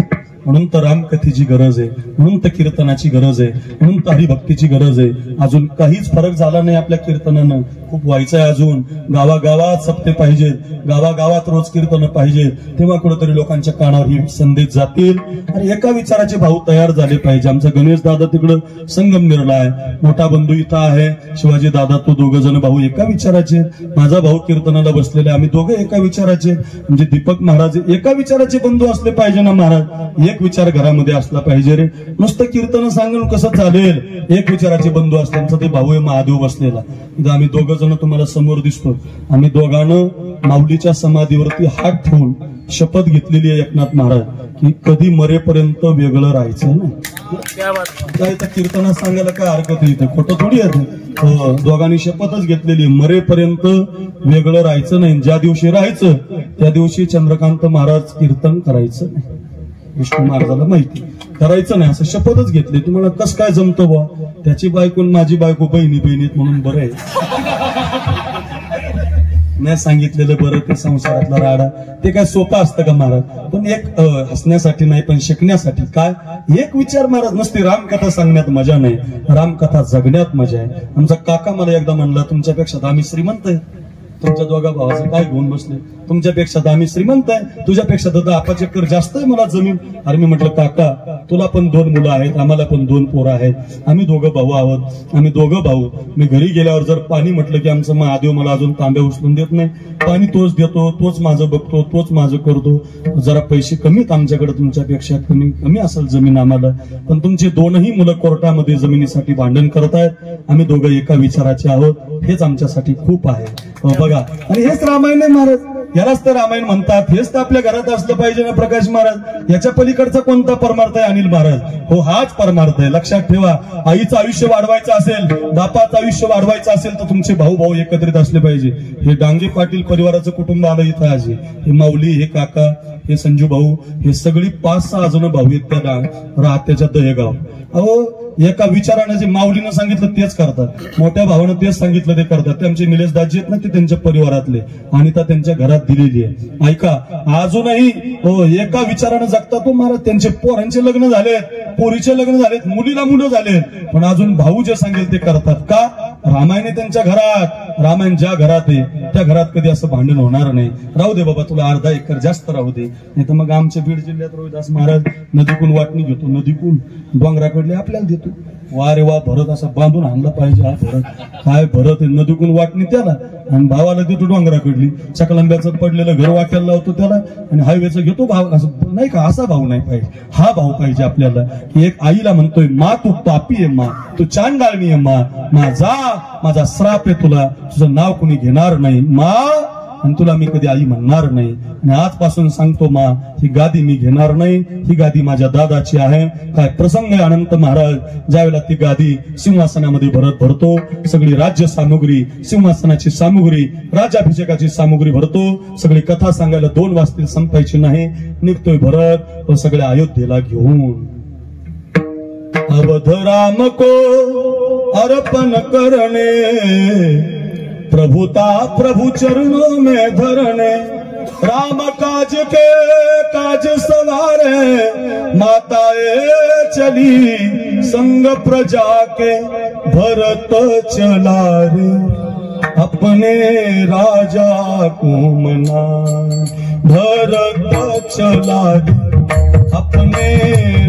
[SPEAKER 1] म्हणून तर रामकथेची गरज आहे, म्हणून तर कीर्तनाची गरज आहे, म्हणून तर हरिभक्तीची गरज आहे. अजून काहीच फरक झाला नाही आपल्या कीर्तनानं, खूप व्हायचं आहे अजून. गावागावात सप्ते पाहिजेत, गावागावात रोज कीर्तन पाहिजे, तेव्हा कुठेतरी लोकांच्या कानावर ही संदेश जातील. आणि एका विचाराचे भाऊ तयार झाले पाहिजे. आमचा गणेश दादा तिकडं संगमनेरला आहे, मोठा बंधू इथं आहे शिवाजी दादा, तो दोघ जण भाऊ एका विचाराचे. माझा भाऊ कीर्तनाला बसलेला, आम्ही दोघे एका विचाराचे. म्हणजे दीपक महाराज एका विचाराचे बंधू असले पाहिजे ना महाराज. एक विचार घरामध्ये असला पाहिजे रे. नुसतं कीर्तन सांगून कसं चालेल, एक विचाराचे बंधू असल्याचं ते भाऊ आहे महादेव बसलेला. इथं आम्ही दोघ जण तुम्हाला समोर दिसतो. आम्ही दोघांनं माऊलीच्या समाधीवरती हात ठेवून शपथ घेतलेली आहे एकनाथ महाराज की कधी मरेपर्यंत वेगळं राहायचं नाही. काय तर कीर्तनात सांगायला काय हरकत आहे, खोटं थोडी आहे. दोघांनी शपथच घेतलेली, मरेपर्यंत वेगळं राहायचं नाही. ज्या दिवशी राहायचं त्या दिवशी चंद्रकांत महाराज कीर्तन करायचं नाही. विष्णू महाराजाला माहिती करायचं नाही असं शपथच घेतली. तुम्हाला कसं काय जमतं बा, त्याची बायको माझी बायको बहिणी बहिणीत म्हणून बरं आहे. नाही सांगितलेलं बरं, ते संसारातला राडा ते काय सोपं असतं का महाराज. पण एक हसण्यासाठी नाही पण शिकण्यासाठी. काय एक विचार महाराज, नसते रामकथा सांगण्यात मजा नाही, रामकथा जगण्यात मजा आहे. आमचा काका मला एकदा म्हणला, तुमच्यापेक्षा आम्ही श्रीमंत आहे. तुमच्या दोघा भावाचं काय घेऊन बसले, तुमच्यापेक्षा तर आम्ही श्रीमंत आहे, तुझ्यापेक्षा तर 10-5 एकर जास्त आहे मला जमीन. अरे मी म्हटलं काका, तुला पण 2 मुलं आहेत, आम्हाला पण 2 पोरं आहेत, आम्ही दोघं भाऊ आहोत, आम्ही दोघं भाऊ. मी घरी गेल्यावर जर पाणी म्हटलं की आमचं महादेव मला अजून तांब्या उचलून देत नाही, पाणी तोच देतो, तोच माझं बघतो, तोच माझं करतो. जरा पैसे कमीत आमच्याकडे, तुमच्यापेक्षा कमी असेल जमीन आम्हाला, पण तुमचे 2ही मुलं कोर्टामध्ये जमिनीसाठी भांडण करतायत. आम्ही दोघं एका विचाराचे आहोत, हेच आमच्यासाठी खूप आहे. बघा, आणि हेच रामायण आहे महाराज, यालाच तर रामायण म्हणतात. हेच तर आपल्या घरात असलं पाहिजे ना प्रकाश महाराज. याच्या पलीकडचा कोणता परमार्थ आहे अनिल महाराज? हो, हाच परमार्थ आहे. लक्षात ठेवा, आईचं आयुष्य वाढवायचं असेल, बापाचं आयुष्य वाढवायचं असेल तर तुमचे भाऊ भाऊ एकत्रित असले पाहिजे. हे डांगे पाटील परिवाराचं कुटुंब आलं इथं आज. हे माऊली, हे काका, हे संजू भाऊ, हे सगळी 5-6 जण भाऊ आहेत त्या राहत्याच्या दहेगाव. अहो, एका विचारानं जे माऊलीनं सांगितलं तेच करतात, मोठ्या भावानं तेच सांगितलं ते करतात. ते आमचे निलेश दाजी आहेत ना, ते त्यांच्या परिवारातले, आणि त्या त्यांच्या घरात दिलेली आहे. ऐका, अजूनही एका विचारानं जगतात तो महाराज. त्यांचे पोरांचे लग्न झालेत, पोरीचे लग्न झालेत, मुलीला मुलं झालेत, पण अजून भाऊ जे सांगेल ते करतात. का? रामायण आहे त्यांच्या घरात. रामायण ज्या घरात आहे त्या घरात कधी असं भांडण होणार नाही. राहू दे बाबा, तुला अर्धा एकर जास्त राहू दे, नाही तर मग आमच्या बीड जिल्ह्यात रोहिदास महाराज नदीकून वाटणी घेतो, नदीकून डोंगराकडले आपल्याला देतो. वा रे वा, भरत असं बांधून आणला पाहिजे. हा भरत काय, भरत नदीकून वाटणी त्याला, आणि भावाला देतो डोंगराकडली. चकलंब्याचं पडलेलं घर वाट्याला लावतो त्याला, आणि हायवेचं घेतो भाव. असं नाही का, असा भाऊ नाही पाहिजे, हा भाऊ पाहिजे आपल्याला. की एक आईला म्हणतोय, मा तू पापी आहे मा, तू चांडाळणी आहे मा, माझा माझा श्राप आहे तुला, तुझं नाव कुणी घेणार नाही मा, आणि तुला मी कधी आई म्हणणार नाही. आणि आजपासून सांगतो मा, ही गादी मी घेणार नाही, ही गादी माझ्या दादाची आहे. काय प्रसंग आहे अनंत महाराज, ज्यावेळेला ती गादी सिंहासनामध्ये भरतो, सगळी राज्य सामुग्री, सिंहासनाची सामुग्री, राज्याभिषेकाची सामुग्री भरतो. सगळी कथा सांगायला 2 वाजतील, संपायची नाही. निघतोय भरत तो सगळ्या अयोध्येला घेऊन. अवध राम को अर्पण करणे, प्रभुता प्रभु चरणों में धरने, राम काज के काज सवारे, माताए चली संग प्रजा के, भरत चला रे अपने राजा को मना, भरत चला रे अपने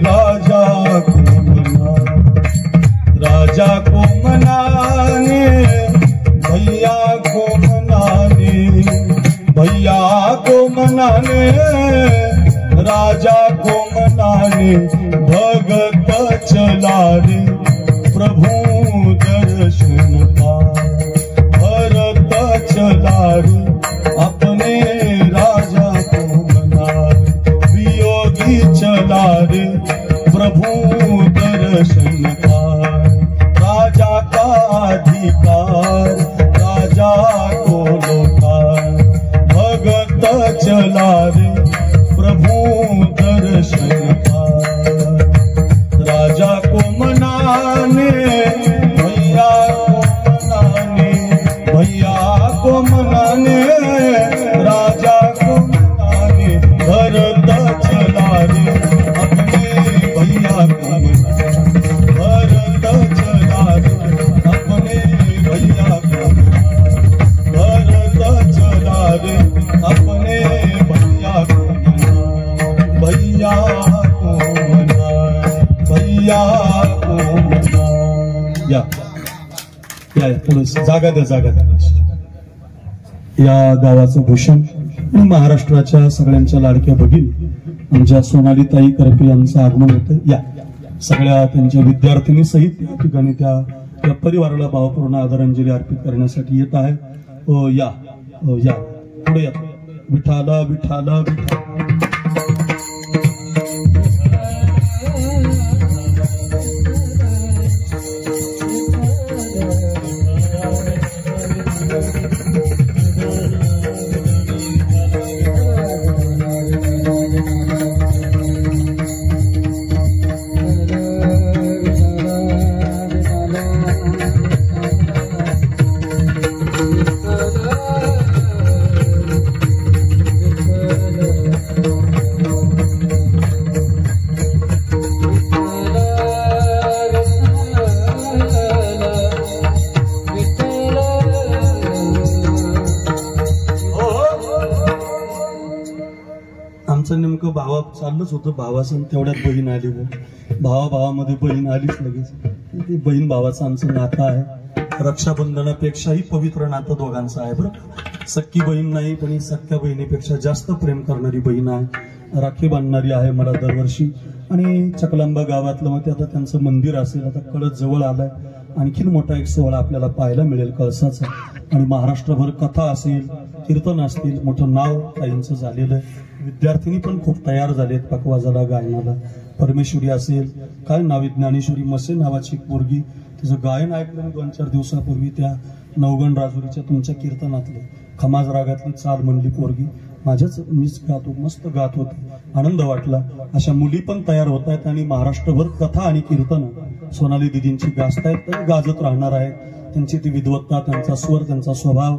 [SPEAKER 1] राजा को मना, राजा को मनाने, भैया को मनाने, भैया को मनाने, राजा को मनाने, भगत चला रे प्रभु दर्शन का, भरत चला रे अपने राजा को मनाने, वियोगी चला रे प्रभु दर्शन का, राजा का अधिकार राजा को लोकार, भगत भैया को मनाए, भैया को मनाए। या थोडस जागा द्या, जागा द्या. या गावाचं भूषण महाराष्ट्राच्या सगळ्यांच्या लाडक्या भगिनी आमच्या सोनालीताई करपे यांचं आगमन होतं. या सगळ्या त्यांच्या विद्यार्थिनी सहित त्या ठिकाणी त्या परिवाराला भावपूर्ण आदरांजली अर्पित करण्यासाठी येत आहे. या पुढे या. विठाला विठाला विठाला. नेमकं भावा चाललंच होतं. भावाचं तेवढ्यात बहीण आली. भावामध्ये बहीण आलीच लगेच. ते बहीण भावाचं आमचं नातं आहे. रक्षाबंधनापेक्षाही पवित्र नातं दोघांचं आहे. बरं, सख्खी बहीण नाही पण सख्ख्या बहिणीपेक्षा जास्त प्रेम करणारी बहीण आहे. राखी बांधणारी आहे मला दरवर्षी. आणि चकलांबा गावातलं मग आता त्यांचं मंदिर असेल. आता कळस जवळ आलाय. आणखीन मोठा एक सोहळा आपल्याला पाहायला मिळेल कळसाचा. आणि महाराष्ट्रभर कथा असेल, कीर्तन असतील. मोठं नाव काहींचं झालेलं आहे. विद्यार्थिनी पण खूप तयार झालेत पकवाजाला, गायनाला. परमेश्वरी असेल, काय नाव, ज्ञानेश्वरी मसे नावाची एक पोरगी. तिचं गायन ऐकलं 2-4 दिवसापूर्वी. त्या नवगण राजुरीच्या तुमच्या कीर्तनातले खमाज रागातली चाल म्हणली पोरगी. मीच गातो, मस्त गात होती, आनंद वाटला. अशा मुली पण तयार होत आहेत आणि महाराष्ट्रभर कथा आणि कीर्तन सोनाली दिदींची गाजतायत, गाजत राहणार आहेत. त्यांची ती विद्वत्ता, त्यांचा स्वर, त्यांचा स्वभाव,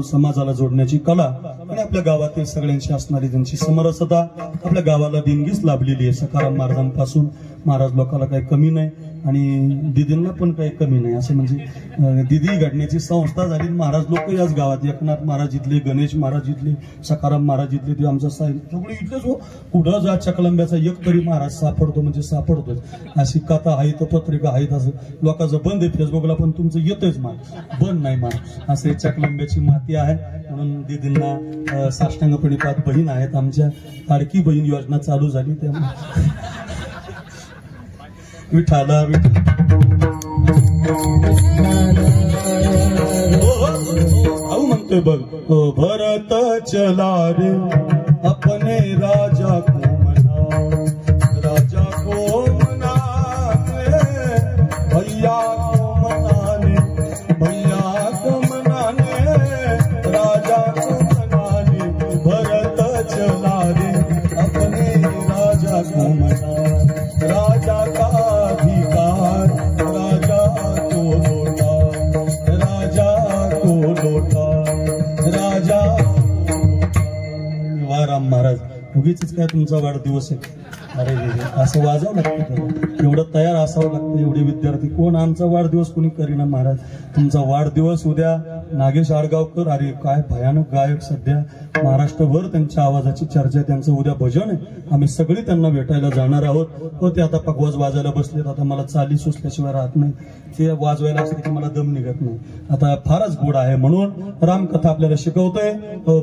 [SPEAKER 1] समाजाला जोडण्याची कला आणि आपल्या गावातील सगळ्यांची असणारी त्यांची समरसता आपल्या गावाला देणगीच लाभलेली आहे. सखाराम महाराजांपासून महाराज लोकांना काही कमी नाही आणि दिदींना पण काही कमी नाही. असं म्हणजे दिदी घडण्याची संस्था झाली. महाराज लोक याच गावात, एकनाथ महाराज इथले, गणेश महाराज इथले, सखाराम महाराज इथले, ते आमचा साहेब सगळे इथलेच हो. कुठं जा चकलंब्याचा एक तरी महाराज सापडतो म्हणजे सापडतोच. अशी कथा आहेत, पत्रिका आहेत. असं लोकांचं बंद आहे फेसबुकला, पण तुमचं येतच मान, बंद नाही मान. असे चकलंब्याची माती आहे. म्हणून दिदींना साष्टांग प्रणिपात बहीण आहेत. आमच्या लाडकी बहीण योजना चालू झाली. त्यामुळे विठाला म्हणतोय बघ. भरत चला रे अपने राजा को मना, राजा को मनाने, भैया को मनाने, भैया को मनाने, राजा को मनाने. भरत चला रे अपने राजा को मना, राजा का अधिकार राजा को लौटा, राजा को लौटा, राजा. वा राम महाराज, उगीच काय तुमचा वाढदिवस आहे. अरे असं वाजावं लागतं, एवढं तयार असावं लागतं. एवढे विद्यार्थी कोण आमचा वाढदिवस कोणी करीना. महाराज तुमचा वाढदिवस उद्या नागेश आडगावकर, अरे काय भयानक गायक, सध्या महाराष्ट्रभर त्यांच्या आवाजाची चर्चा आहे. त्यांचं उद्या भजन आहे. आम्ही सगळी त्यांना भेटायला जाणार आहोत. हो, ते आता पकवाज वाजायला बसलेत. आता मला चाली सुचल्याशिवाय राहत नाही. ते वाजवायला असले की मला दम निघत नाही. आता फारच गोड आहे. म्हणून रामकथा आपल्याला शिकवतोय.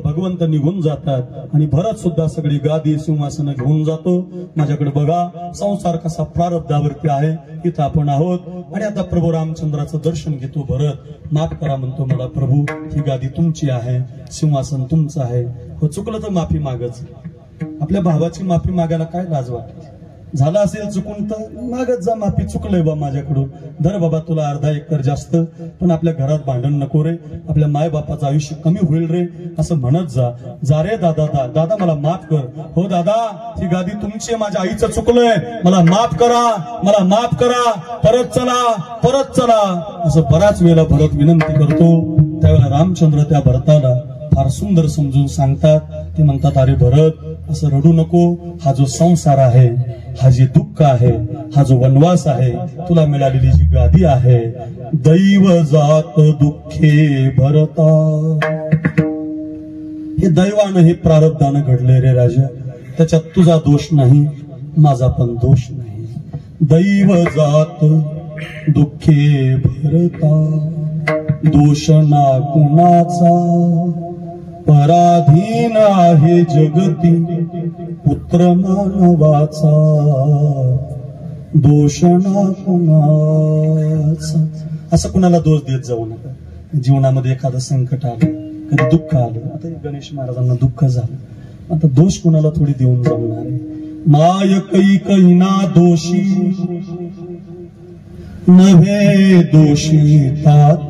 [SPEAKER 1] भगवंत निघून जातात आणि भरत सुद्धा सगळी गादी सिंहासन घेऊन जातो. माझ्याकडे बघा, संसार कसा प्रारब्धावरती आहे. इथं आपण आहोत आणि आता प्रभू रामचंद्राचं दर्शन घेतो. भरत माफ करा म्हणतो मला, प्रभू ही गादी तुमची आहे, सिंहासन तुमचं आहे. हो, चुकलं तर माफी मागच. आपल्या भावाची माफी मागायला काय लाज वाटते. झालं असेल चुकून तर मागत जा माफी. चुकलंय बा माझ्याकडून, धर बाबा तुला अर्धा एकर जास्त, पण आपल्या घरात भांडण नको रे, आपल्या माय बापाचं आयुष्य कमी होईल रे, असं म्हणत जा. जा रे दादा, दादा मला माफ कर. हो दादा, ही गादी तुमची आहे, माझ्या आईचं चुकलंय, मला माफ करा, मला माफ करा, परत चला, परत चला, असं बराच वेळेला भरत विनंती करतो. त्यावेळेला रामचंद्र त्या भरताला फार सुंदर समजून सांगतात. ते म्हणतात, अरे भरत, असं रडू नको. हा जो संसार आहे, हा जे दुःख आहे, हा जो वनवास आहे, तुला मिळालेली जी गादी आहे, दैव जात दुःखे भरता, हे दैवानं, हे प्रारब्धानं घडले रे राजा. त्याच्यात तुझा दोष नाही, माझा पण दोष नाही. दैव जात दुःखे भरता, दोष ना कुणाचा, पराधीन आहे जगती पुत्र मानवाचा, दोष ना कुणाचा. असं कुणाला दोष देत जाऊ नका. जीवनामध्ये एखादं संकट आलं, कधी दुःख आलं, आता गणेश महाराजांना दुःख झालं, आता दोष कुणाला थोडी देऊन जमणार आहे. माय कै ना दोषी नव्हे दोषी तात,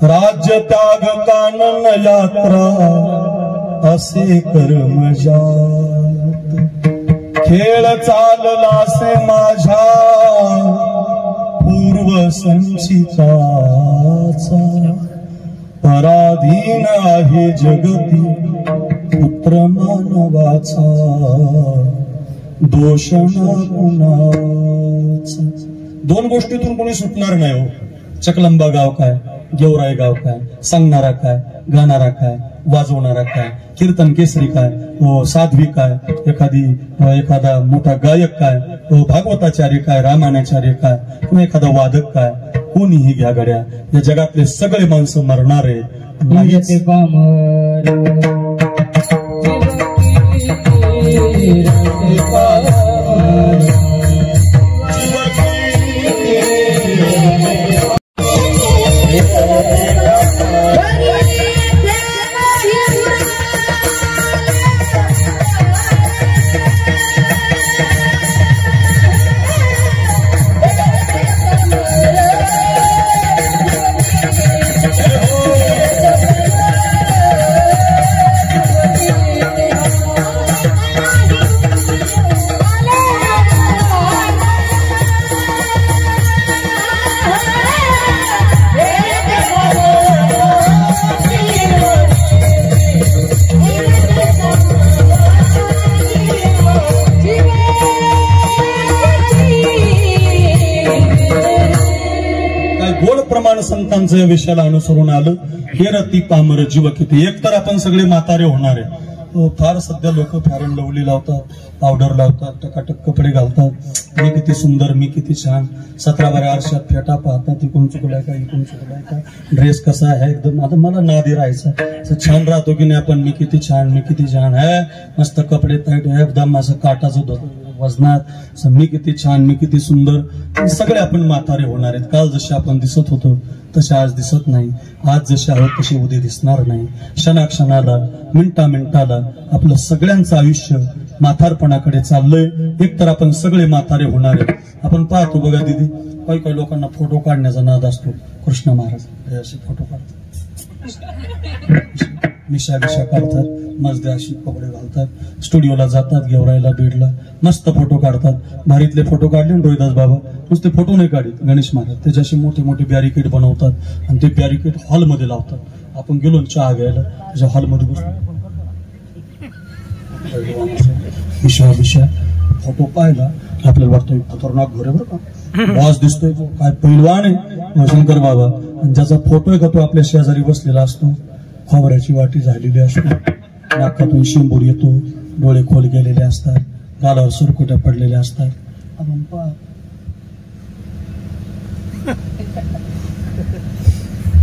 [SPEAKER 1] राज्य त्याग कानन यात्रा असे कर्मजात. खेळ चाललासे माझ्या पूर्व संचिताचा, पराधीन आहे जगती पुत्र मानवाचा, दोष ना कुणाचा. दोन गोष्टीतून कोणी सुटणार नाही हो. चकलंबा गाव काय, गेवराई गाव काय, सांगणारा काय, गाणारा काय, वाजवणारा काय, कीर्तन केसरी काय, साध्वी काय, एखादा मोठा गायक काय, भागवताचार्य काय, रामायणाचार्य काय, किंवा एखादा वादक काय, कोणीही घ्या गड्या, या जगातले सगळे माणसं मरणार आहे. संतांचं या विषयाला अनुसरून आलं. हे रती पामर जीव किती. एक तर आपण सगळे म्हातारे होणार आहे. फार सध्या लोक फॅर अँड लवली लावतात, पावडर लावतात, टकाटक कपडे घालतात, मी किती सुंदर, मी किती छान, 17 आरशात फेटा पाहतात, इकून चुकलाय का, इकून चुकलाय का, ड्रेस कसा आहे एकदम. आता मला नादी राहायचं, छान राहतो की नाही आपण, मी किती छान, मी किती छान आहे, मस्त कपडे टाईट आहे एकदम, असं काटाचं वजनात, मी किती छान, मी किती सुंदर. सगळे आपण म्हातारे होणार आहेत. काल जसे आपण दिसत होतो तसे आज दिसत नाही, आज जसे आहोत तसे उद्या दिसणार नाही. क्षणाक्षणाला, मिनिटा मिनिटाला आपलं सगळ्यांचं आयुष्य म्हातारपणाकडे चाललंय. एक तर आपण सगळे म्हातारे होणार आहेत. आपण पाहतो बघा दीदी, काही काही लोकांना फोटो काढण्याचा नाद असतो. कृष्ण महाराज असे फोटो काढतात, मिशा बिशा काढतात, मजदे अशी कपडे घालतात, स्टुडिओला जातात, गेवराईला, बीडला, मस्त फोटो काढतात. भारीतले फोटो काढले रोहिदास बाबा, नुसते फोटो नाही काढत गणेश महाराज, त्याच्याशी मोठे मोठे बॅरिकेड बनवतात आणि ते बॅरिकेड हॉलमध्ये लावतात. आपण गेलो चहा घ्यायला, त्याच्या हॉलमध्ये बसतो, मिशा बिशा फोटो पाहिला आपल्याला वाटतं खतरनाक घर आहे बरं का, बॉस दिसतोय, काय पैलवान आहे शंकर बाबा. आणि ज्याचा फोटो आहे का तो आपल्या शेजारी बसलेला असतो, खोबऱ्याची वाटी झालेली असते, नाकातून शिंबूर येतो, डोळे खोल गेलेले असतात, गालावर सुरकुट्या पडलेल्या असतात. आपण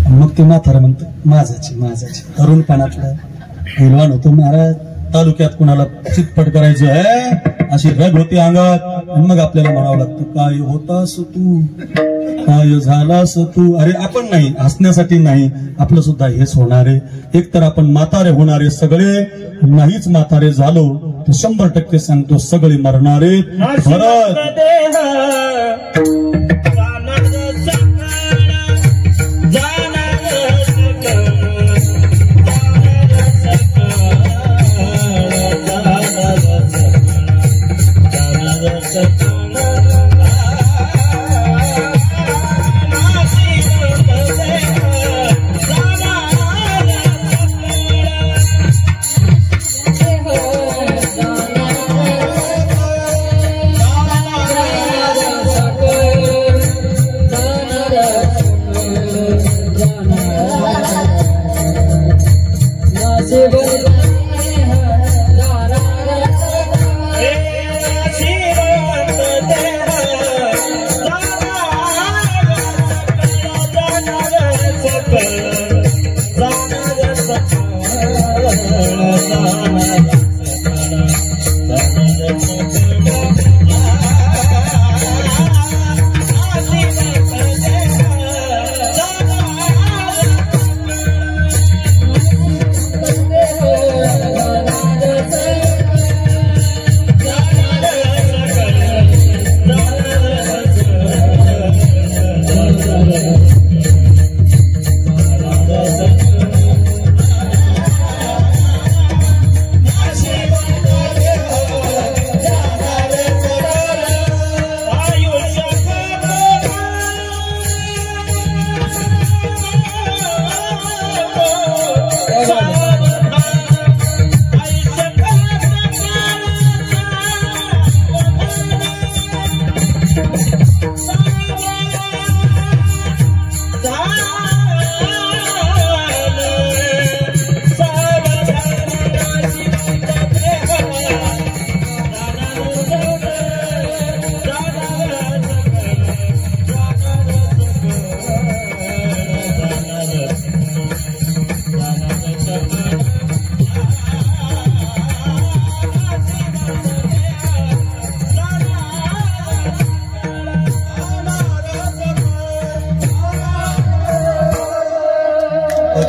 [SPEAKER 1] मग ते म्हातारा म्हणतो माझाची माझाची. तरुणपणातला पैलवान होतो महाराज, तालुक्यात कुणाला चितपट करायचं आहे अशी रग होती अंगात. आणि मग आपल्याला म्हणावं लागतं काय होतास तू, काय झालास तू. अरे आपण नाही, हसण्यासाठी नाही, आपलं सुद्धा हेच होणार आहे. एक तर आपण म्हातारे होणारे सगळे, नाहीच म्हातारे झालो तर 100% सांगतो सगळे मरणारे. भरत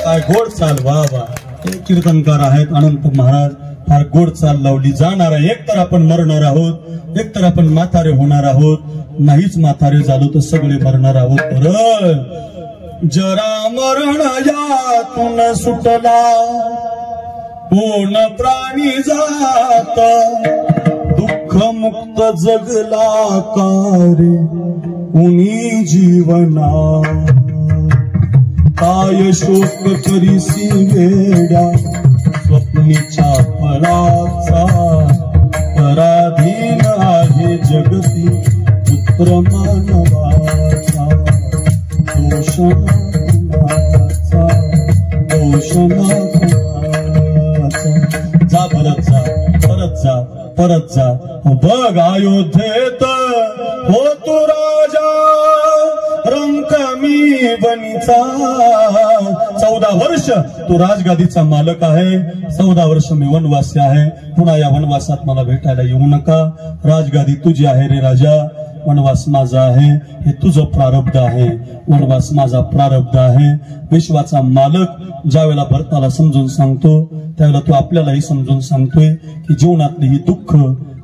[SPEAKER 1] काय गोड चाल, वा वा. हे कीर्तनकार आहेत अनंत महाराज. फार गोड चाल लावली जाणार आहे. एक तर आपण मरणार आहोत, एक तर आपण म्हातारे होणार आहोत. नाहीच म्हातारे झालो तर सगळे मरणार आहोत. बरं, जरा मरण यातून सुटला कोण प्राणी जात, दुःख मुक्त जगला कारे कुणी जीवना. काय शोक करीसी वेड्या स्वप्नीच्या फळाचा, पराधीन आहे जगती पुत्र मानवाचा. दोष कुणाचा, दोष कुणाचा. जा परत जा, परत जा, परत जा. बघ अयोध्येत हो तू राजा रंक मी बनीचा. 14 वर्ष तू राजगादीचा मालक आहे. 14 वर्ष मी वनवासी आहे. पुन्हा या वनवासात मला भेटायला येऊ नका. राजगादी तुझी आहे रे राजा, वनवास माझा आहे. हे तुझं प्रारब्ध आहे, वनवास माझा प्रारब्ध आहे. विश्वाचा मालक ज्या वेळेला भरताला समजून सांगतो त्यावेळेला तो आपल्यालाही समजून सांगतोय की जीवनातली ही दुःख,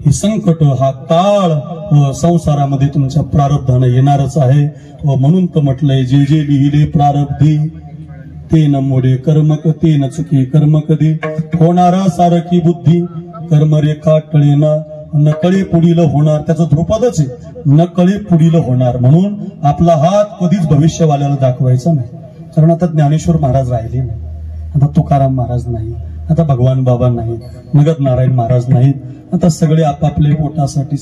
[SPEAKER 1] ही संकट, हा काळ संसारामध्ये तुमच्या प्रारब्धाने येणारच आहे. व म्हणून तर म्हटलंय, जे जे लिहिले प्रारब्धी ते न मोडे कर्मक, ते न चुके कर्म कधी. होणारा सारखी बुद्धी कर्मरेखा टळेना, नकळे पुढील होणार. त्याचं ध्रुपदच आहे, नकळे पुढील होणार. म्हणून आपला हात कधीच भविष्यवाल्याला दाखवायचा नाही. कारण आता ज्ञानेश्वर महाराज राहिले नाही, आता तुकाराम महाराज नाही, आता भगवान बाबा नाही, नगद नारायण महाराज नाहीत. आता सगळे आपापले पोटासाठी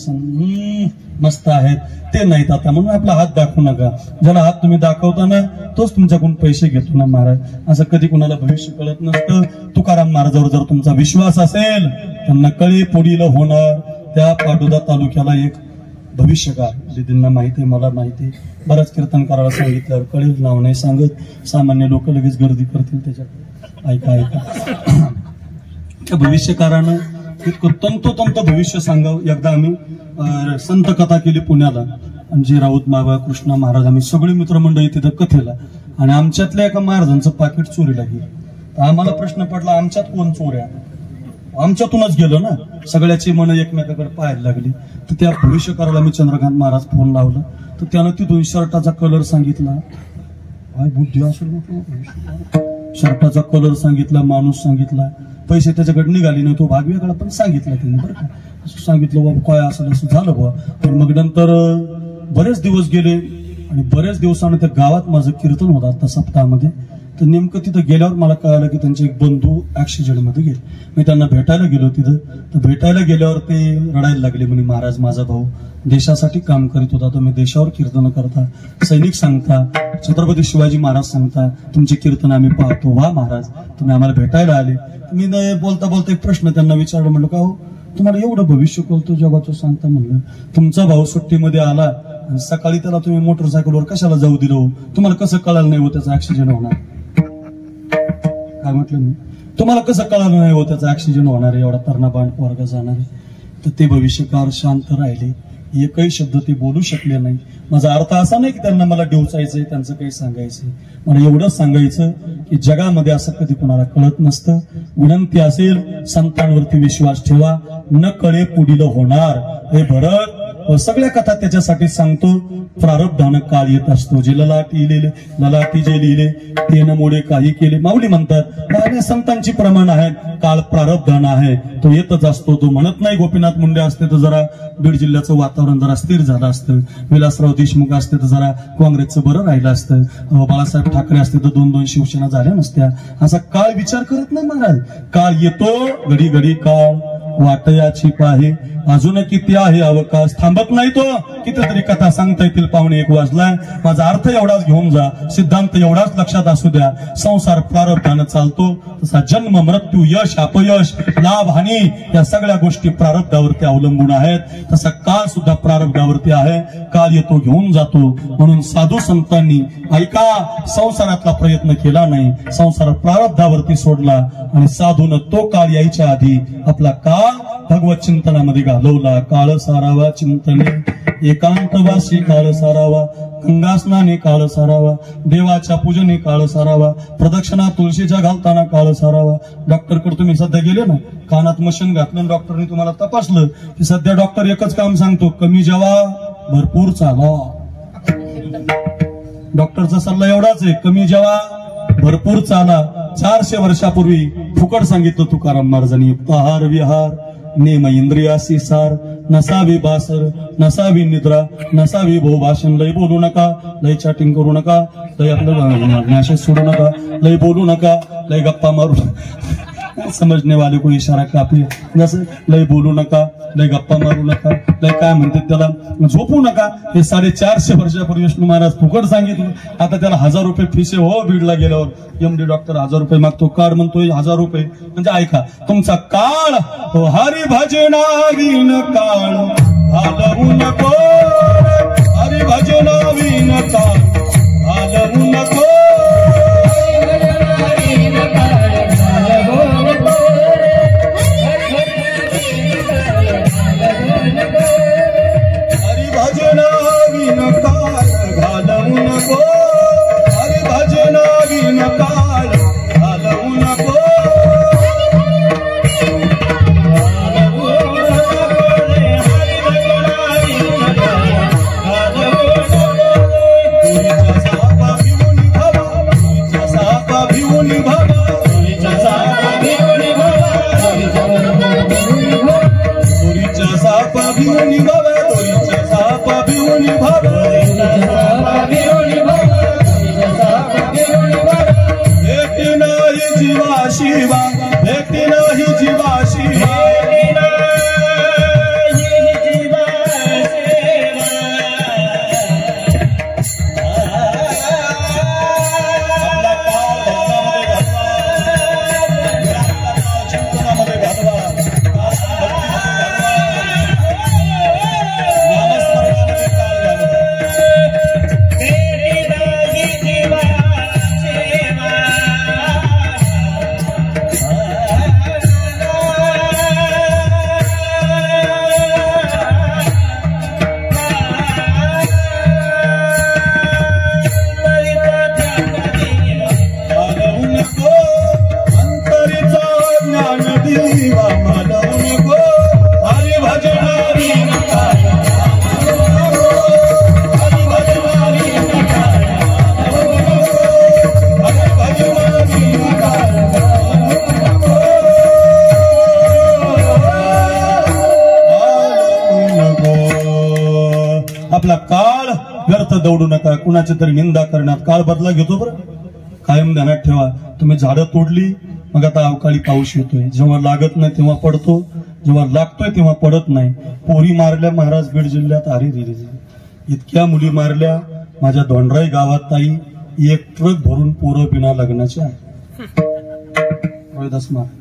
[SPEAKER 1] मस्त आहेत, ते नाहीत आता. म्हणून आपला हात दाखवू नका. ज्याला हात तुम्ही दाखवता ना तोच तुमच्याकडून पैसे घेतो ना महाराज. असं कधी कुणाला भविष्य कळत नसतं. तुकाराम महाराजावर जर तुमचा विश्वास असेल तर नकळे पुढील होणार. त्या पाटोदा तालुक्याला एक भविष्यकार दिदींना माहिती आहे, मला माहिती आहे. बऱ्याच कीर्तनकाराला सांगितल्यावर कळेल, नाव नाही सांगत. सामान्य लोक लगेच गर्दी करतील त्याच्याकडे. ऐका ऐका, त्या भविष्यकारानं इतकं तंतोतंत भविष्य सांगावं. एकदा आम्ही संत कथा केली पुण्याला, आणि जे राऊत बाबा, कृष्णा महाराज, आम्ही सगळे मित्रमंडळी तिथं कथेला. आणि आमच्यातल्या एका महाराजांचं पाकिट चोरीला गेलं. तर आम्हाला प्रश्न पडला, आमच्यात कोण चोऱ्या? आमच्यातूनच गेलो ना. सगळ्याची मन एकमेकाकडे पाहायला लागली. तर त्या भविष्यकाराला मी चंद्रकांत महाराज फोन लावला. तर त्यानं तिथून शर्टाचा कलर सांगितला. काय बुद्धी असेल, शर्टाचा कलर सांगितला, माणूस सांगितला. पैसे त्याच्याकडे निघाले नाही, तो भाग वेगळा पण सांगितला त्याने. बरं का, असं सांगितलं बाबा काय असं असं झालं बुवा. पण मग नंतर बरेच दिवस गेले आणि बरेच दिवसानं त्या गावात माझं कीर्तन होतं आता सप्ताहामध्ये. तर नेमकं तिथं गेल्यावर मला कळालं की त्यांचे एक बंधू ऍक्सिडेंटमध्ये गेले. मी त्यांना भेटायला गेलो तिथं. तर भेटायला गेल्यावर ते रडायला लागले. म्हणे महाराज, माझा भाऊ देशासाठी काम करीत होता, तुम्ही देशावर कीर्तन करता, सैनिक सांगता, छत्रपती शिवाजी महाराज सांगता, तुमचे कीर्तन आम्ही पाहतो. वा महाराज, तुम्ही आम्हाला भेटायला आले. मी बोलता बोलता एक प्रश्न त्यांना विचारला. म्हणलं, का हो तुम्हाला एवढं भविष्य कळतो जगाचं सांगता? म्हणलं, तुमचा भाऊ सुट्टीमध्ये आला आणि सकाळी त्याला तुम्ही मोटरसायकलवर कशाला जाऊ दिलं? तुम्हाला कसं कळालं नाही हो त्याचा ऍक्सिडेंट होणार? काय म्हटलं मी, तुम्हाला कसं कळालं नाही हो त्याचा ऍक्सिडेंट होणार आहे? एवढा तरणा बांड पोरगा जाणार आहे. तर ते भविष्यकाळ शांत राहिले, एकही शब्द ते बोलू शकले नाही. माझा अर्थ असा नाही की त्यांना मला डिवचायचंय, त्यांचं काही सांगायचंय. मला एवढंच सांगायचं की जगामध्ये असं कधी कोणाला कळत नसतं. विनंती असेल, संतांवरती विश्वास ठेवा, न कळे पुढील होणार. हे भरत सगळ्या कथा त्याच्यासाठी सांगतो. प्रारब्धानं काळ येत असतो. जे ललाटी जे लिहिले ते न मोडे काही केले. माऊली म्हणतात संतांची प्रमाण आहेत, काळ प्रारब्धानं आहे, तो येतच असतो. तो म्हणत नाही. गोपीनाथ मुंडे असते तर जरा बीड जिल्ह्याचं वातावरण जरा स्थिर झालं असतं. विलासराव देशमुख असते तर जरा काँग्रेसचं बरं राहिलं असतं. बाळासाहेब ठाकरे असते तर 2-2 शिवसेना झाल्या नसत्या. असा काळ विचार करत नाही महाराज. काळ येतो, घडी घडी काळ वाटयाची पाहे, अजून किती आहे अवकाश. थांबत नाही तो. कितीतरी कथा सांगता येतील. 1:15 वाजलाय. माझा अर्थ एवढाच घेऊन जा, सिद्धांत एवढाच लक्षात असू द्या. संसार प्रारब्धानं चालतो. तसा जन्म, मृत्यू, यश, अपयश, लाभ, हानी या सगळ्या गोष्टी प्रारब्धावरती अवलंबून आहेत. तसा काळ सुद्धा प्रारब्धावरती आहे. काळ येतो, घेऊन जातो. म्हणून साधू संतांनी ऐका, संसारातला प्रयत्न केला नाही, संसार प्रारब्धावरती सोडला आणि साधून तो काळ यायच्या आधी आपला काळ भगवत चिंतनामध्ये घालवला. काळ सारावा चिंतने, एकांतवासी काळ सारावा, गंगा स्नाने काळ सारावा, देवाच्या पूजने काळ सारावा, प्रदक्षिणा तुळशीच्या घालताना काळ सारावा. डॉक्टरकडे तुम्ही सध्या गेले ना, कानात मशीन घातलं, डॉक्टरने तुम्हाला तपासलं की सध्या डॉक्टर एकच काम सांगतो, कमी जेवा, भरपूर चाला. डॉक्टरचा सल्ला एवढाच आहे, कमी जेवा, भरपूर चाला. 400 वर्षापूर्वी फुकट सांगितलं तुकाराम महाराजांनी. आहार विहार नेम इंद्रियासी सार, नसावी बासर, नसावी निद्रा, नसावी भाषण. लय बोलू नका, लय चॅटिंग करू नका, लय आपलं मॅसेज सोडू नका, लय बोलू नका, लय गप्पा मारू. समजने वाले को इशारा काफी. जसं लय बोलू नका, लय गप्पा मारू नका, लय काय म्हणतात त्याला, झोपू नका. हे 450 वर्षापूर्वी विष्णू महाराज फुकट सांगितलं. आता त्याला 1000 रुपये फीस आहे हो. बीडला गेल्यावर एमडी डॉक्टर 1000 रुपये मागतो, कार्ड म्हणतोय 1000 रुपये. म्हणजे ऐका, तुमचा काळ हरी भजनावीन काळ घालवू नको, हरी भजनावीन काळ घालवू नको. आपला काळ व्यर्थ दौडू नका. कुणाची तरी निंदा करण्यात काळ बदला घेतो. बरं कायम ध्यानात ठेवा, तुम्ही झाडं तोडली, मग आता अवकाळी पाऊस येतोय. जेव्हा लागत नाही तेव्हा पडतो, जेव्हा लागतोय तेव्हा पडत नाही. पोरी मारल्या महाराज बीड जिल्ह्यात. अरे रे रे, इतक्या मुली मारल्या. माझ्या दोंडराई गावात ताई 1 ट्रक भरून पोरं बिना लग्नाचे आहे.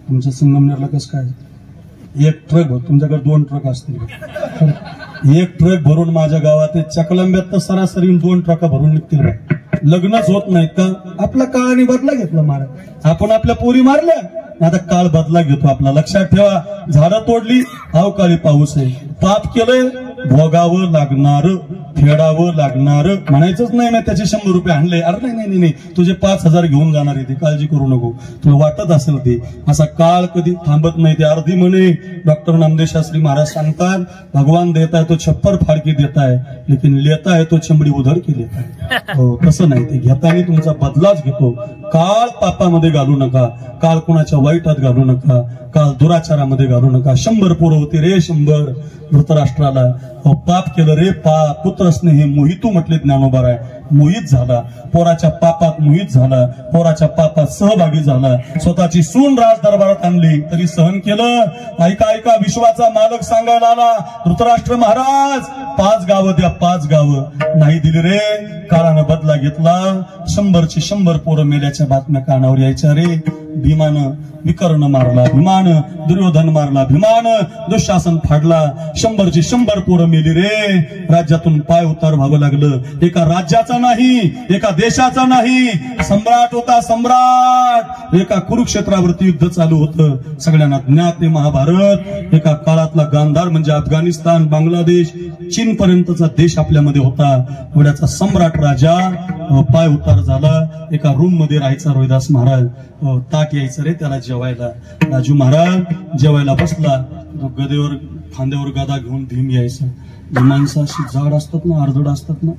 [SPEAKER 1] तुमच्या संगमनेरला कसं काय 1 ट्रक भर, तुमच्याकडे 2 ट्रक असतील. 1 ट्रक भरून माझ्या गावात चकलंब्यात तर सरासरी 2 ट्रका भरून निघतील. लग्नच होत नाहीत का? आपला काळाने बदला घेतला महाराज. आपण आपल्या पोरी मारल्या, आता काळ बदला घेतो आपला. लक्षात ठेवा, झाडं तोडली, अवकाळी पाऊस आहे. पाप केलंय, भोगावं लागणार, फेडावं लागणार. म्हणायचंच नाही ना त्याचे 100 रुपये आणले. अरे नाही नाही, तुझे 5000 घेऊन जाणार आहे ते, काळजी करू नको. तुला वाटत असेल ते. असा काळ कधी थांबत नाही. ते अर्धी म्हणे डॉक्टर नामदेव शास्त्री महाराज सांगतात, भगवान देता है तो छप्पर फाड़के देता है, लेकिन लेता है तो चमडी उधर के लेता है. हो, तसं नाही. ते घेताना तुमचा बदलाच घेतो. काळ पापामध्ये घालू नका, काळ कोणाच्या वाईटात घालू नका, काळ दुराचारामध्ये घालू नका. 100 पोरं होती रे, 100 धृतराष्ट्राला. पाप केलं रे, पाप. पुत्रस्ने हे मोहितू म्हटले ज्ञानोबा आहे. मोहित झाला, पोराच्या पापात मोहित झाला, पोराच्या पापात सहभागी झाला. स्वतःची सून राज दरबारात आणली तरी सहन केलं. ऐका ऐका, विश्वाचा मालक सांगायला आला, धृतराष्ट्र महाराज 5 गावं द्या, 5 गावं. नाही दिली रे. काळानं बदला घेतला. 100ची 100 पोरं मेल्याच्या बातम्या कानावर यायच्या रे. भीमानं विकर्ण मारला, भीमानं दुर्योधन मारला, भीमानं दुःशासन फाडला. 100ची 100 पोरं मेली रे. राज्यातून पाय उतार व्हावं लागलं. एका राज्याचा नाही, एका देशाचा नाही, सम्राट होता, सम्राट. एका कुरुक्षेत्रावरती युद्ध चालू होतं. सगळ्यांना ज्ञात आहे महाभारत. एका काळातला गांधार म्हणजे अफगाणिस्तान, बांगलादेश, चीन पर्यंतचा देश आपल्यामध्ये होता. एवढ्याचा सम्राट राजा पाय उतार झाला. एका रूम मध्ये राहायचा रोहिदास महाराज. ताट यायचं रे त्याला जेवायला. राजू महाराज जेवायला बसला, गदेवर खांद्यावर गदा घेऊन भीम यायचा. माणसं अशी जाड असतात ना, अर्धड असतात ना,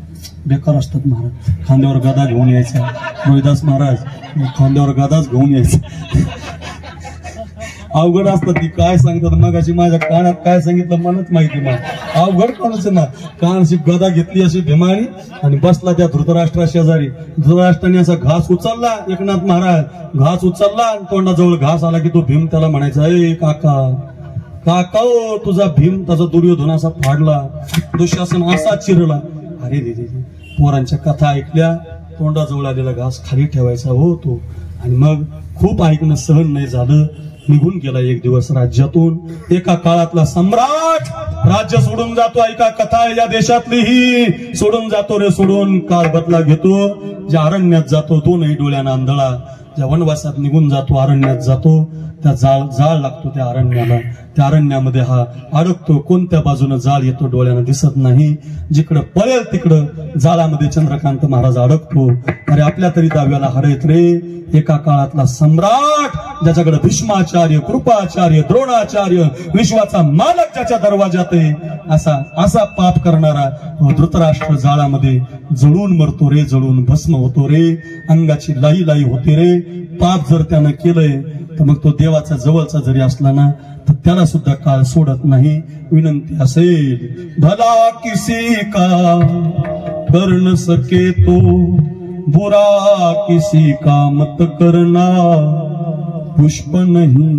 [SPEAKER 1] बेकार असतात महाराज. खांद्यावर गदा घेऊन यायचा रोहिदास महाराज. खांद्यावर गदाच घेऊन यायचा. अवघड असतात ती. काय सांगतात मग अशी माझ्या कानात काय सांगितलं मलाच माहिती. मग अवघड कोणाच ना. कानाशी गदा घेतली अशी भीमानी आणि बसला त्या धृतराष्ट्रा शेजारी. धृतराष्ट्राने असा घास उचलला. एकनाथ महाराज घास उचलला, तोंडाजवळ घास आला की तो भीम त्याला म्हणायचा, ए काका काका ओ, तुझा भीम. त्याचा दुर्योधन असा फाडला, दुःशासन असा चिरला. अरे रे रे, पोरांच्या कथा ऐकल्या, तोंडाजवळ आलेला घास खाली ठेवायचा हो तो. आणि मग खूप ऐकणं सहन नाही झालं, निघून गेला एक दिवस राज्यातून. एका काळातला सम्राट राज्य सोडून जातो. ऐका कथा आहे या देशातली ही. सोडून जातो रे, सोडून. काळ बदला घेतो. ज्या अरण्यात जातो तो नाही डोळ्यानं आंधळा. ज्या वनवासात निघून जातो, अरण्यात जातो, त्या जाळ लागतो त्या अरण्याला. त्या अरण्यामध्ये हा अडकतो. कोणत्या बाजूने जाळ येतो डोळ्यानं दिसत नाही. जिकडं पळेल तिकडं जाळामध्ये चंद्रकांत महाराज अडकतो. अरे आपल्या तरी दाव्याला हरत रे. एका काळातला सम्राट, ज्याच्याकडे भीष्माचार्य, कृपाचार्य, द्रोणाचार्य, विश्वाचा मालक ज्याच्या दरवाजात आहे, असा पाप करणारा धृतराष्ट्र जाळामध्ये जळून मरतो रे. जळून भस्म होतो रे. अंगाची लाई लाई होते रे. पाप जर त्यानं केलंय तर मग तो देवाचा जवळचा जरी असला ना, तर त्याला सुद्धा काळ सोडत नाही. विनंती असेल, भला किसी का कर न सके तो, बुरा किसी का मत करना, पुष्प नहीं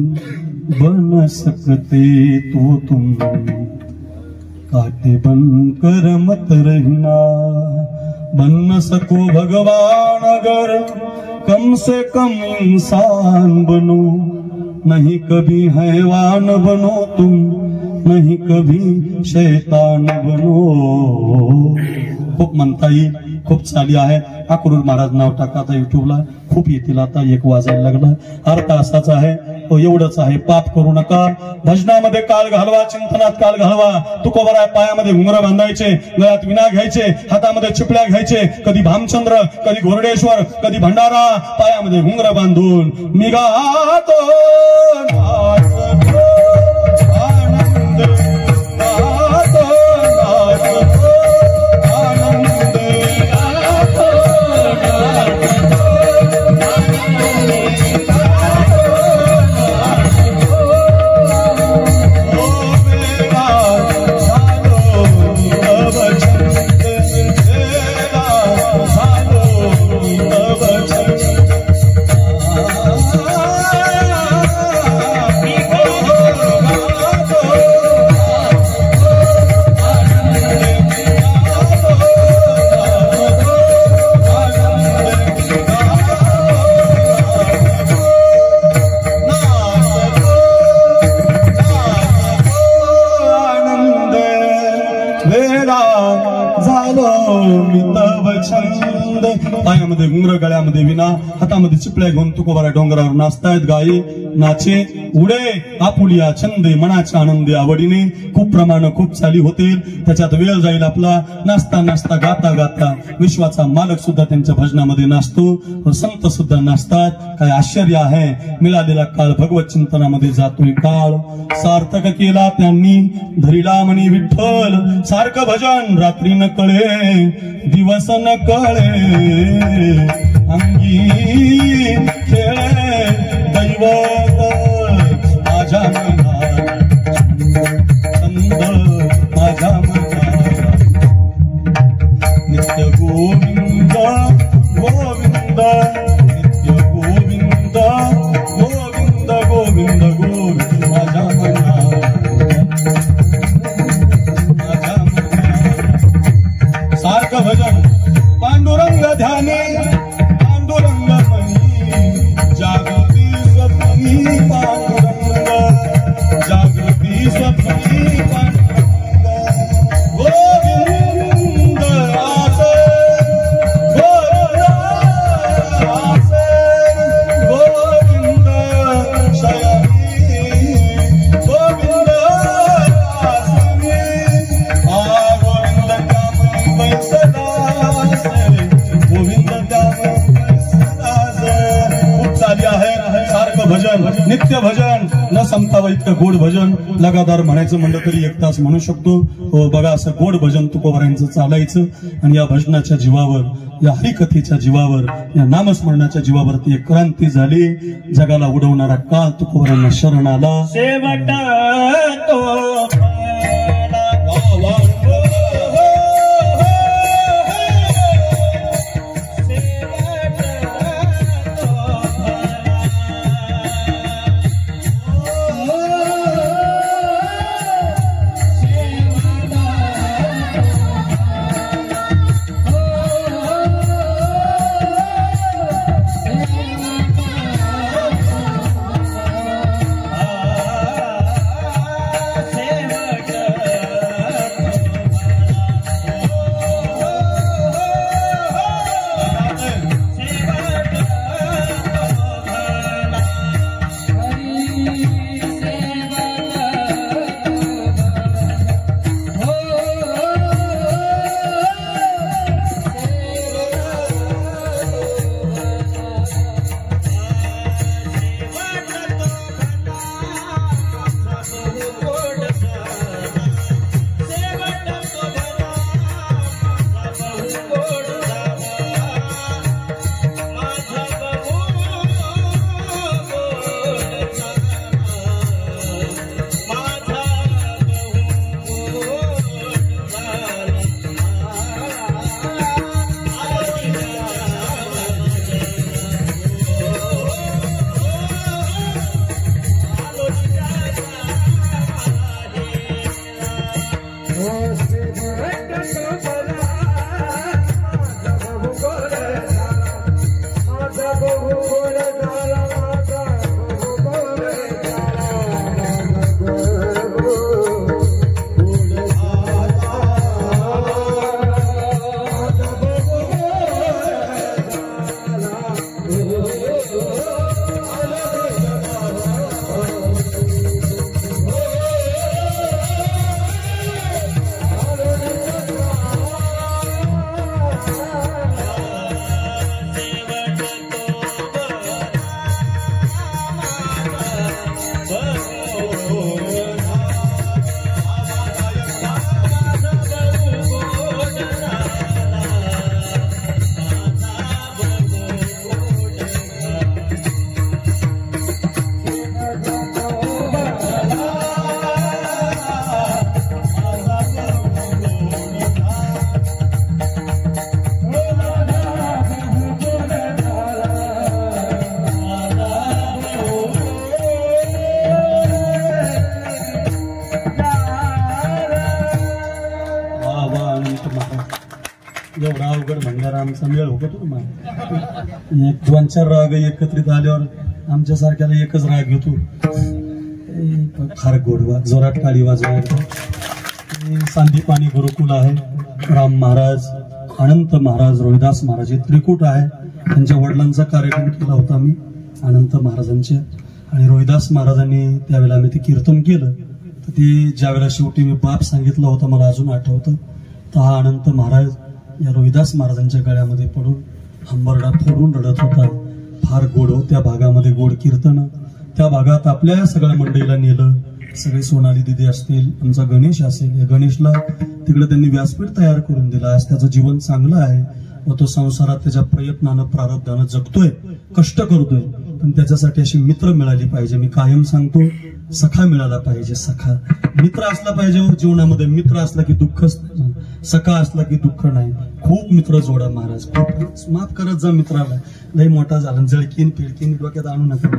[SPEAKER 1] बन सकते तो तुम, काटे बनकर मत रहना. बन न सको भगवान अगर कम से कम इंसान बनो, नहीं कभी हैवान बनो तुम, नहीं कभी शैतान बनो. खूप म्हणता येईल, खूप चाली आहे. अक्रूर महाराज नाव टाका आता युट्यूबला, खूप येतील. आता 1 वाजायला लागला. अर्थ असाच आहे, तो एवढंच आहे. पाप करू नका. भजनामध्ये काल घालवा, चिंतनात काल घालवा. तुकोबराय पायामध्ये घुंगरं बांधायचे, गळ्यात विना घ्यायचे, हातामध्ये चिपळ्या घ्यायचे. कधी भामचंद्र, कधी घोरडेश्वर, कधी भंडारा. पायामध्ये घुंगरं बांधून मी गातो आनंद, गातो आनंद, झालो मी तव छंद. पायामध्ये घुंगर, गळ्यामध्ये विना, हातामध्ये चिपळ्या घेऊन तुकोबारा डोंगरावर नाचतायत गाई नाचे उडे आपुलिया छंदे मनाच्या आनंदी आवडीने. खूप प्रमाण खूप चाली होतील, त्याच्यात वेळ जाईल आपला. नाचता नाचता गाता गाता विश्वाचा मालक सुद्धा त्यांच्या भजनामध्ये नाचतो, संत सुद्धा नाचतात. काय आश्चर्य आहे, मिळालेला काळ भगवत चिंतनामध्ये जातोय काळ. सार्थक केला त्यांनी धरिला म्हणी विठ्ठल, सारखं भजन रात्री न कळे दिवस न कळे. अंगी खेळे दैवत माझ्या मनात, छंद माझ्या मनात. नित्य गोविंद गोविंद, नित्य गोविंद गोविंद गोविंद गोविंद माझ्या मनात, माझ्या मनात. सारखं भजन पांडुरंग ध्याने पांडुरंग मनी, जागृती स्वप्नी पांडुरंग, जागृती स्वप्नी पांडुरंग. गोविंद आसे गोविंद आसे, गोविंद शयनी गोविंद आसनी. गोविंद कामनी बैसदासे, गोविंद कामनी बैसदासे. खूप चाली आहे सारखं भजन, नित्य भजन, न संपतावं इतकं गोड भजन. लगातार म्हणायचं म्हणलं तरी 1 तास म्हणू शकतो. हो बघा, असं गोड भजन तुकोबारांचं चालायचं. आणि या भजनाच्या जीवावर, या हरिकथेच्या जीवावर, या नामस्मरणाच्या जीवावरती एक क्रांती झाली. जगाला उडवणारा काळ तुकोबारांना शरण आला.
[SPEAKER 2] शेवट तो
[SPEAKER 1] एवढा अवघड भंडारा आमचा मेळ होतो तुम्हाला. 1-4 राग एकत्रित आल्यावर आमच्यासारख्याला एकच राग घेतो. फार गोडवा जोरात टाळी वाजवायला. सांदी पाणी गुरुकुल आहे. राम महाराज, अनंत महाराज, रोहिदास महाराज हे त्रिकूट आहे. त्यांच्या वडिलांचा कार्यक्रम केला होता मी अनंत महाराजांचे, आणि रोहिदास महाराजांनी त्यावेळेला आम्ही ते कीर्तन केलं. तर ते ज्यावेळेला शेवटी मी बाप सांगितलं होतं मला अजून आठवतं. तर हा अनंत महाराज या रोहिदास महाराजांच्या गळ्यामध्ये पडून हंबरडा फोडून रडत होता. फार गोड हो त्या भागामध्ये, गोड कीर्तन. त्या भागात आपल्या सगळ्या मंडळीला नेलं. सगळे सोनाली दिदी असतील, आमचा गणेश असेल, या गणेशला तिकडे त्यांनी व्यासपीठ तयार करून दिलं. आज त्याचं जीवन चांगलं आहे व तो संसारात त्याच्या प्रयत्नानं प्रारब्धानं जगतोय, कष्ट करतोय. पण त्याच्यासाठी अशी मित्र मिळाली पाहिजे. मी कायम सांगतो, सखा मिळाला पाहिजे. सखा मित्र असला पाहिजे. जीवनामध्ये मित्र असला की दुःखच नाही, सखा असला की दुःख नाही. खूप मित्र जोडा महाराज, खूप माफ करत जा मित्राला. लई मोठा झाला जळकीन पिळकीन डोक्यात आणू नका.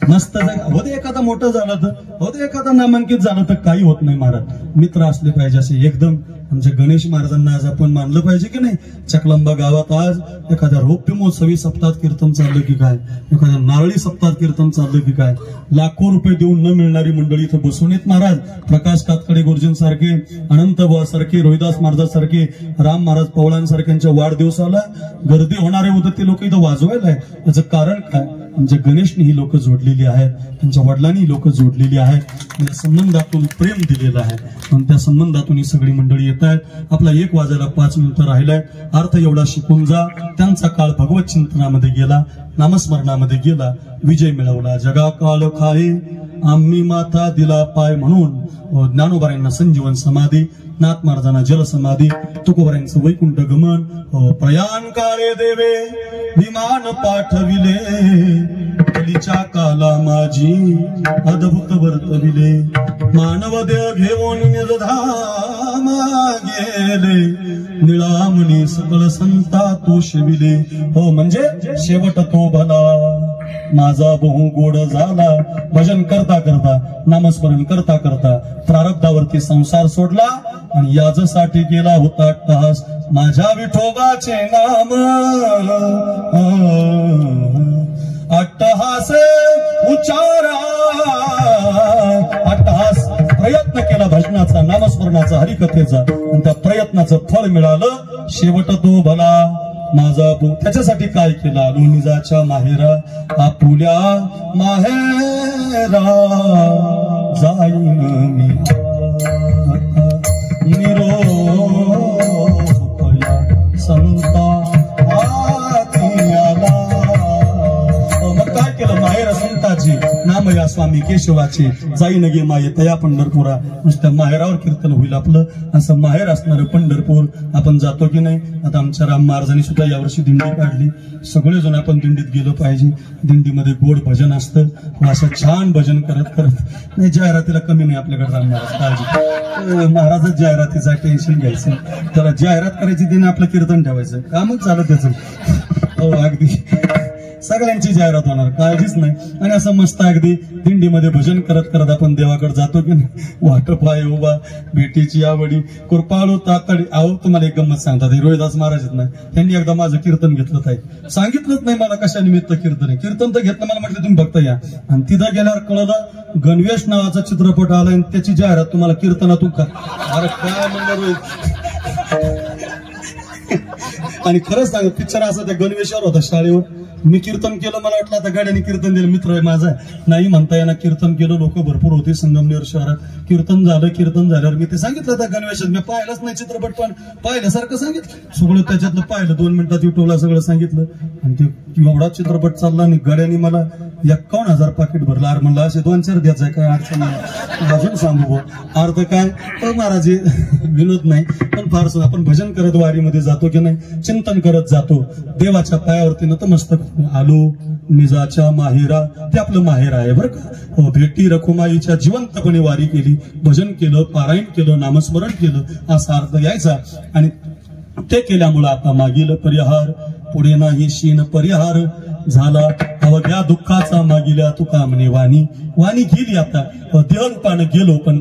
[SPEAKER 1] मस्त होते एखादा मोठं झालं तर, होते एखादा नामांकित झालं तर काही होत नाही महाराज. मित्र असले पाहिजे असे एकदम. आमच्या गणेश महाराजांना आज आपण मानलं पाहिजे की नाही. चकलंबा गावात आज एखाद्या रौप्य महोत्सवी सप्ताहात कीर्तन चाललं की काय, एखाद्या नारळी सप्ताहात कीर्तन चाललं की काय. लाखो रुपये देऊन न मिळणारी मंडळी इथं बसून येत महाराज. प्रकाश कातकडे गुरुजींसारखे, अनंत बुवासारखे, रोहिदास महाराजांसारखे, राम महाराज पवळांसारख्यांच्या वाढदिवसाला गर्दी होणारे होते ते लोक इथं वाजवायला आहे. याचं कारण काय? आमच्या गणेशने ही लोक जोडलेली आहेत, त्यांच्या वडिलांनी ही लोक जोडलेली आहेत. या संबंधातून प्रेम दिलेलं आहे, पण त्या संबंधातून ही सगळी मंडळी येत आहेत. आपला 1 वाजायला 5 मिनिटं राहिलाय. अर्थ एवढा शिकून जा. त्यांचा काळ भगवत चिंतनामध्ये गेला, नामस्मरणामध्ये गेला, विजय मिळवला. जगा काल खाई आम्ही माथा दिला पाय म्हणून ज्ञानोबारायांना संजीवन समाधी, नाथ महाराजांना जल समाधी, तुकोबारायांचं वैकुंठ गमन. प्रयाण काळे देवे विमान पाठविले, कलीच्या काला माझी अद्भुत वर्तविले. मानव देव घेऊन निर्धामा गेले, निळामणी सकळ संता तो शिविले. हो म्हणजे शेवट तो भला माझा बहु गोड झाला. भजन करता करता, नामस्मरण करता करता प्रारब्धावरती संसार सोडला आणि याजसाठी गेला होता टास. माझ्या विठोबाचे नाम अट्टहास उच्चारा. अट्टहास प्रयत्न केला भजनाचा, नामस्मरणाचा, हरिकथेचा, आणि त्या प्रयत्नाचं फळ मिळालं. शेवट तो भला माझा भाऊ. त्याच्यासाठी काय केला? लोणीजाच्या माहेरा आपुल्या माहेरा जाईन मी निरोपया संता हाती आला. मग काय केलं? माहेर संताची नाम या स्वामी केशवाचे जाईन गे माये तया पंढरपुरा. नुसत्या माहेरावर कीर्तन होईल आपलं. असं माहेर असणारं पंढरपूर आपण जातो की नाही? आता आमच्या राम महाराजांनी सुद्धा यावर्षी दिंडी काढली. सगळेजण आपण दिंडीत गेलो पाहिजे. दिंडीमध्ये गोड भजन असतं. असं छान भजन करत करत, नाही जाहिरातीला कमी नाही आपल्याकडे राम महाराज. काळजी महाराजच जाहिरातीचा टेन्शन घ्यायचं, त्याला जाहिरात करायची, तिने आपलं कीर्तन ठेवायचं, कामच झालं त्याचं. हो अगदी सगळ्यांची जाहिरात होणार, काळजीच नाही. आणि असं मस्त अगदी दिंडीमध्ये भजन करत करत आपण देवाकडे जातो की नाही. वाट पाय उभा भेटीची आवडी कृपाळू तातडी. अहो तुम्हाला एक गंमत सांगतात, रोहिदास महाराज आहेत ना, त्यांनी एकदा माझं कीर्तन घेतलं ताई. सांगितलंच नाही मला कशा निमित्त कीर्तन आहे. कीर्तन तर घेतलं, मला म्हटलं तुम्ही भक्त या. आणि तिथं गेल्यावर कळलं गणवेश नावाचा चित्रपट आलाय आणि त्याची जाहिरात तुम्हाला कीर्तनातून का. अरे काय म्हणलं आणि खरंच सांगत पिक्चर असा त्या गणवेशावर होता शाळेवर. मी कीर्तन केलं, मला वाटलं आता गाड्याने कीर्तन दिलं, मित्र आहे माझा. नाही म्हणता येणार, कीर्तन केलं, लोक भरपूर होते संगमनेर शहरात. कीर्तन झालं, कीर्तन झाल्यावर मी ते सांगितलं त्या गणवेशात. मी पाहिलंच नाही चित्रपट, पण पाहिल्यासारखं सांगितलं सगळं. त्याच्यातलं पाहिलं, 2 मिनिटात युट्यूबला सगळं सांगितलं. आणि ते एवढा चित्रपट चालला आणि गाड्याने मला 51,000 पाकिट भरलं. अरे म्हणलं असे 2-4 द्यायचं काय अडचण नाही. अजून सांगू अर्थ काय महाराज विनोद नाही, पण फारसं आपण भजन करत वारीमध्ये जातो की नाही, चिंतन करत जातो. देवाच्या पायावरती नतमस्तक आलो. निजाच्या माहेरा, ते आपलं माहेर आहे बरं का. भेटी रखुमाईच्या जिवंतपणे वारी केली, भजन केलं, पारायण केलं, नामस्मरण केलं, असा अर्थ यायचा. आणि ते केल्यामुळं आता मागील परिहार, पुढे नाही शीन परिहार झाला. अवघ्या दुःखाचा मागिल्या तुका म्हणे वाणी वाणी गेली आता देवरूपानं गेलो पण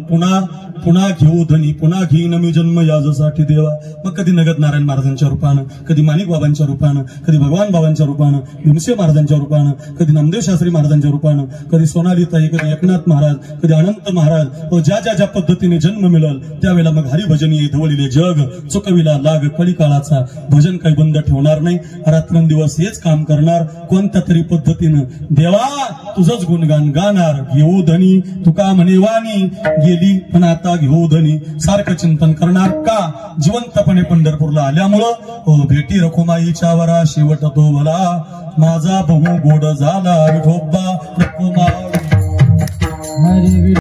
[SPEAKER 1] पुन्हा घेऊ धनी पुन्हा घेईन मी जन्म याजसाठी देवा. मग कधी नगद नारायण महाराजांच्या रूपानं, कधी माणिक बाबांच्या रूपानं, कधी भगवान बाबांच्या रूपानं, भीमसे महाराजांच्या रूपानं, कधी नामदेव शास्त्री महाराजांच्या रूपानं, कधी सोनालीताई, कधी एकनाथ महाराज, कधी अनंत महाराज. ज्या पद्धतीने जन्म मिळल त्यावेळेला मग हरिभजनी धवळीले जग चुकविला लाग कलिकाळाचा. भजन काही बंद ठेवणार नाही, रात्रंदिवस हेच काम करणार. कोणत्या तरी पद्धतीनं देवा तुझंच गुणगान गाणार. घेऊ धनी तुका म्हणे वाणी गेली पण आता घेऊ धनी. सारखं चिंतन करणार का जिवंतपणे पंढरपूरला आल्यामुळं. भेटी रखुमाईच्या वरा शेवट तो भला माझा बहु गोड झाला विठोबा.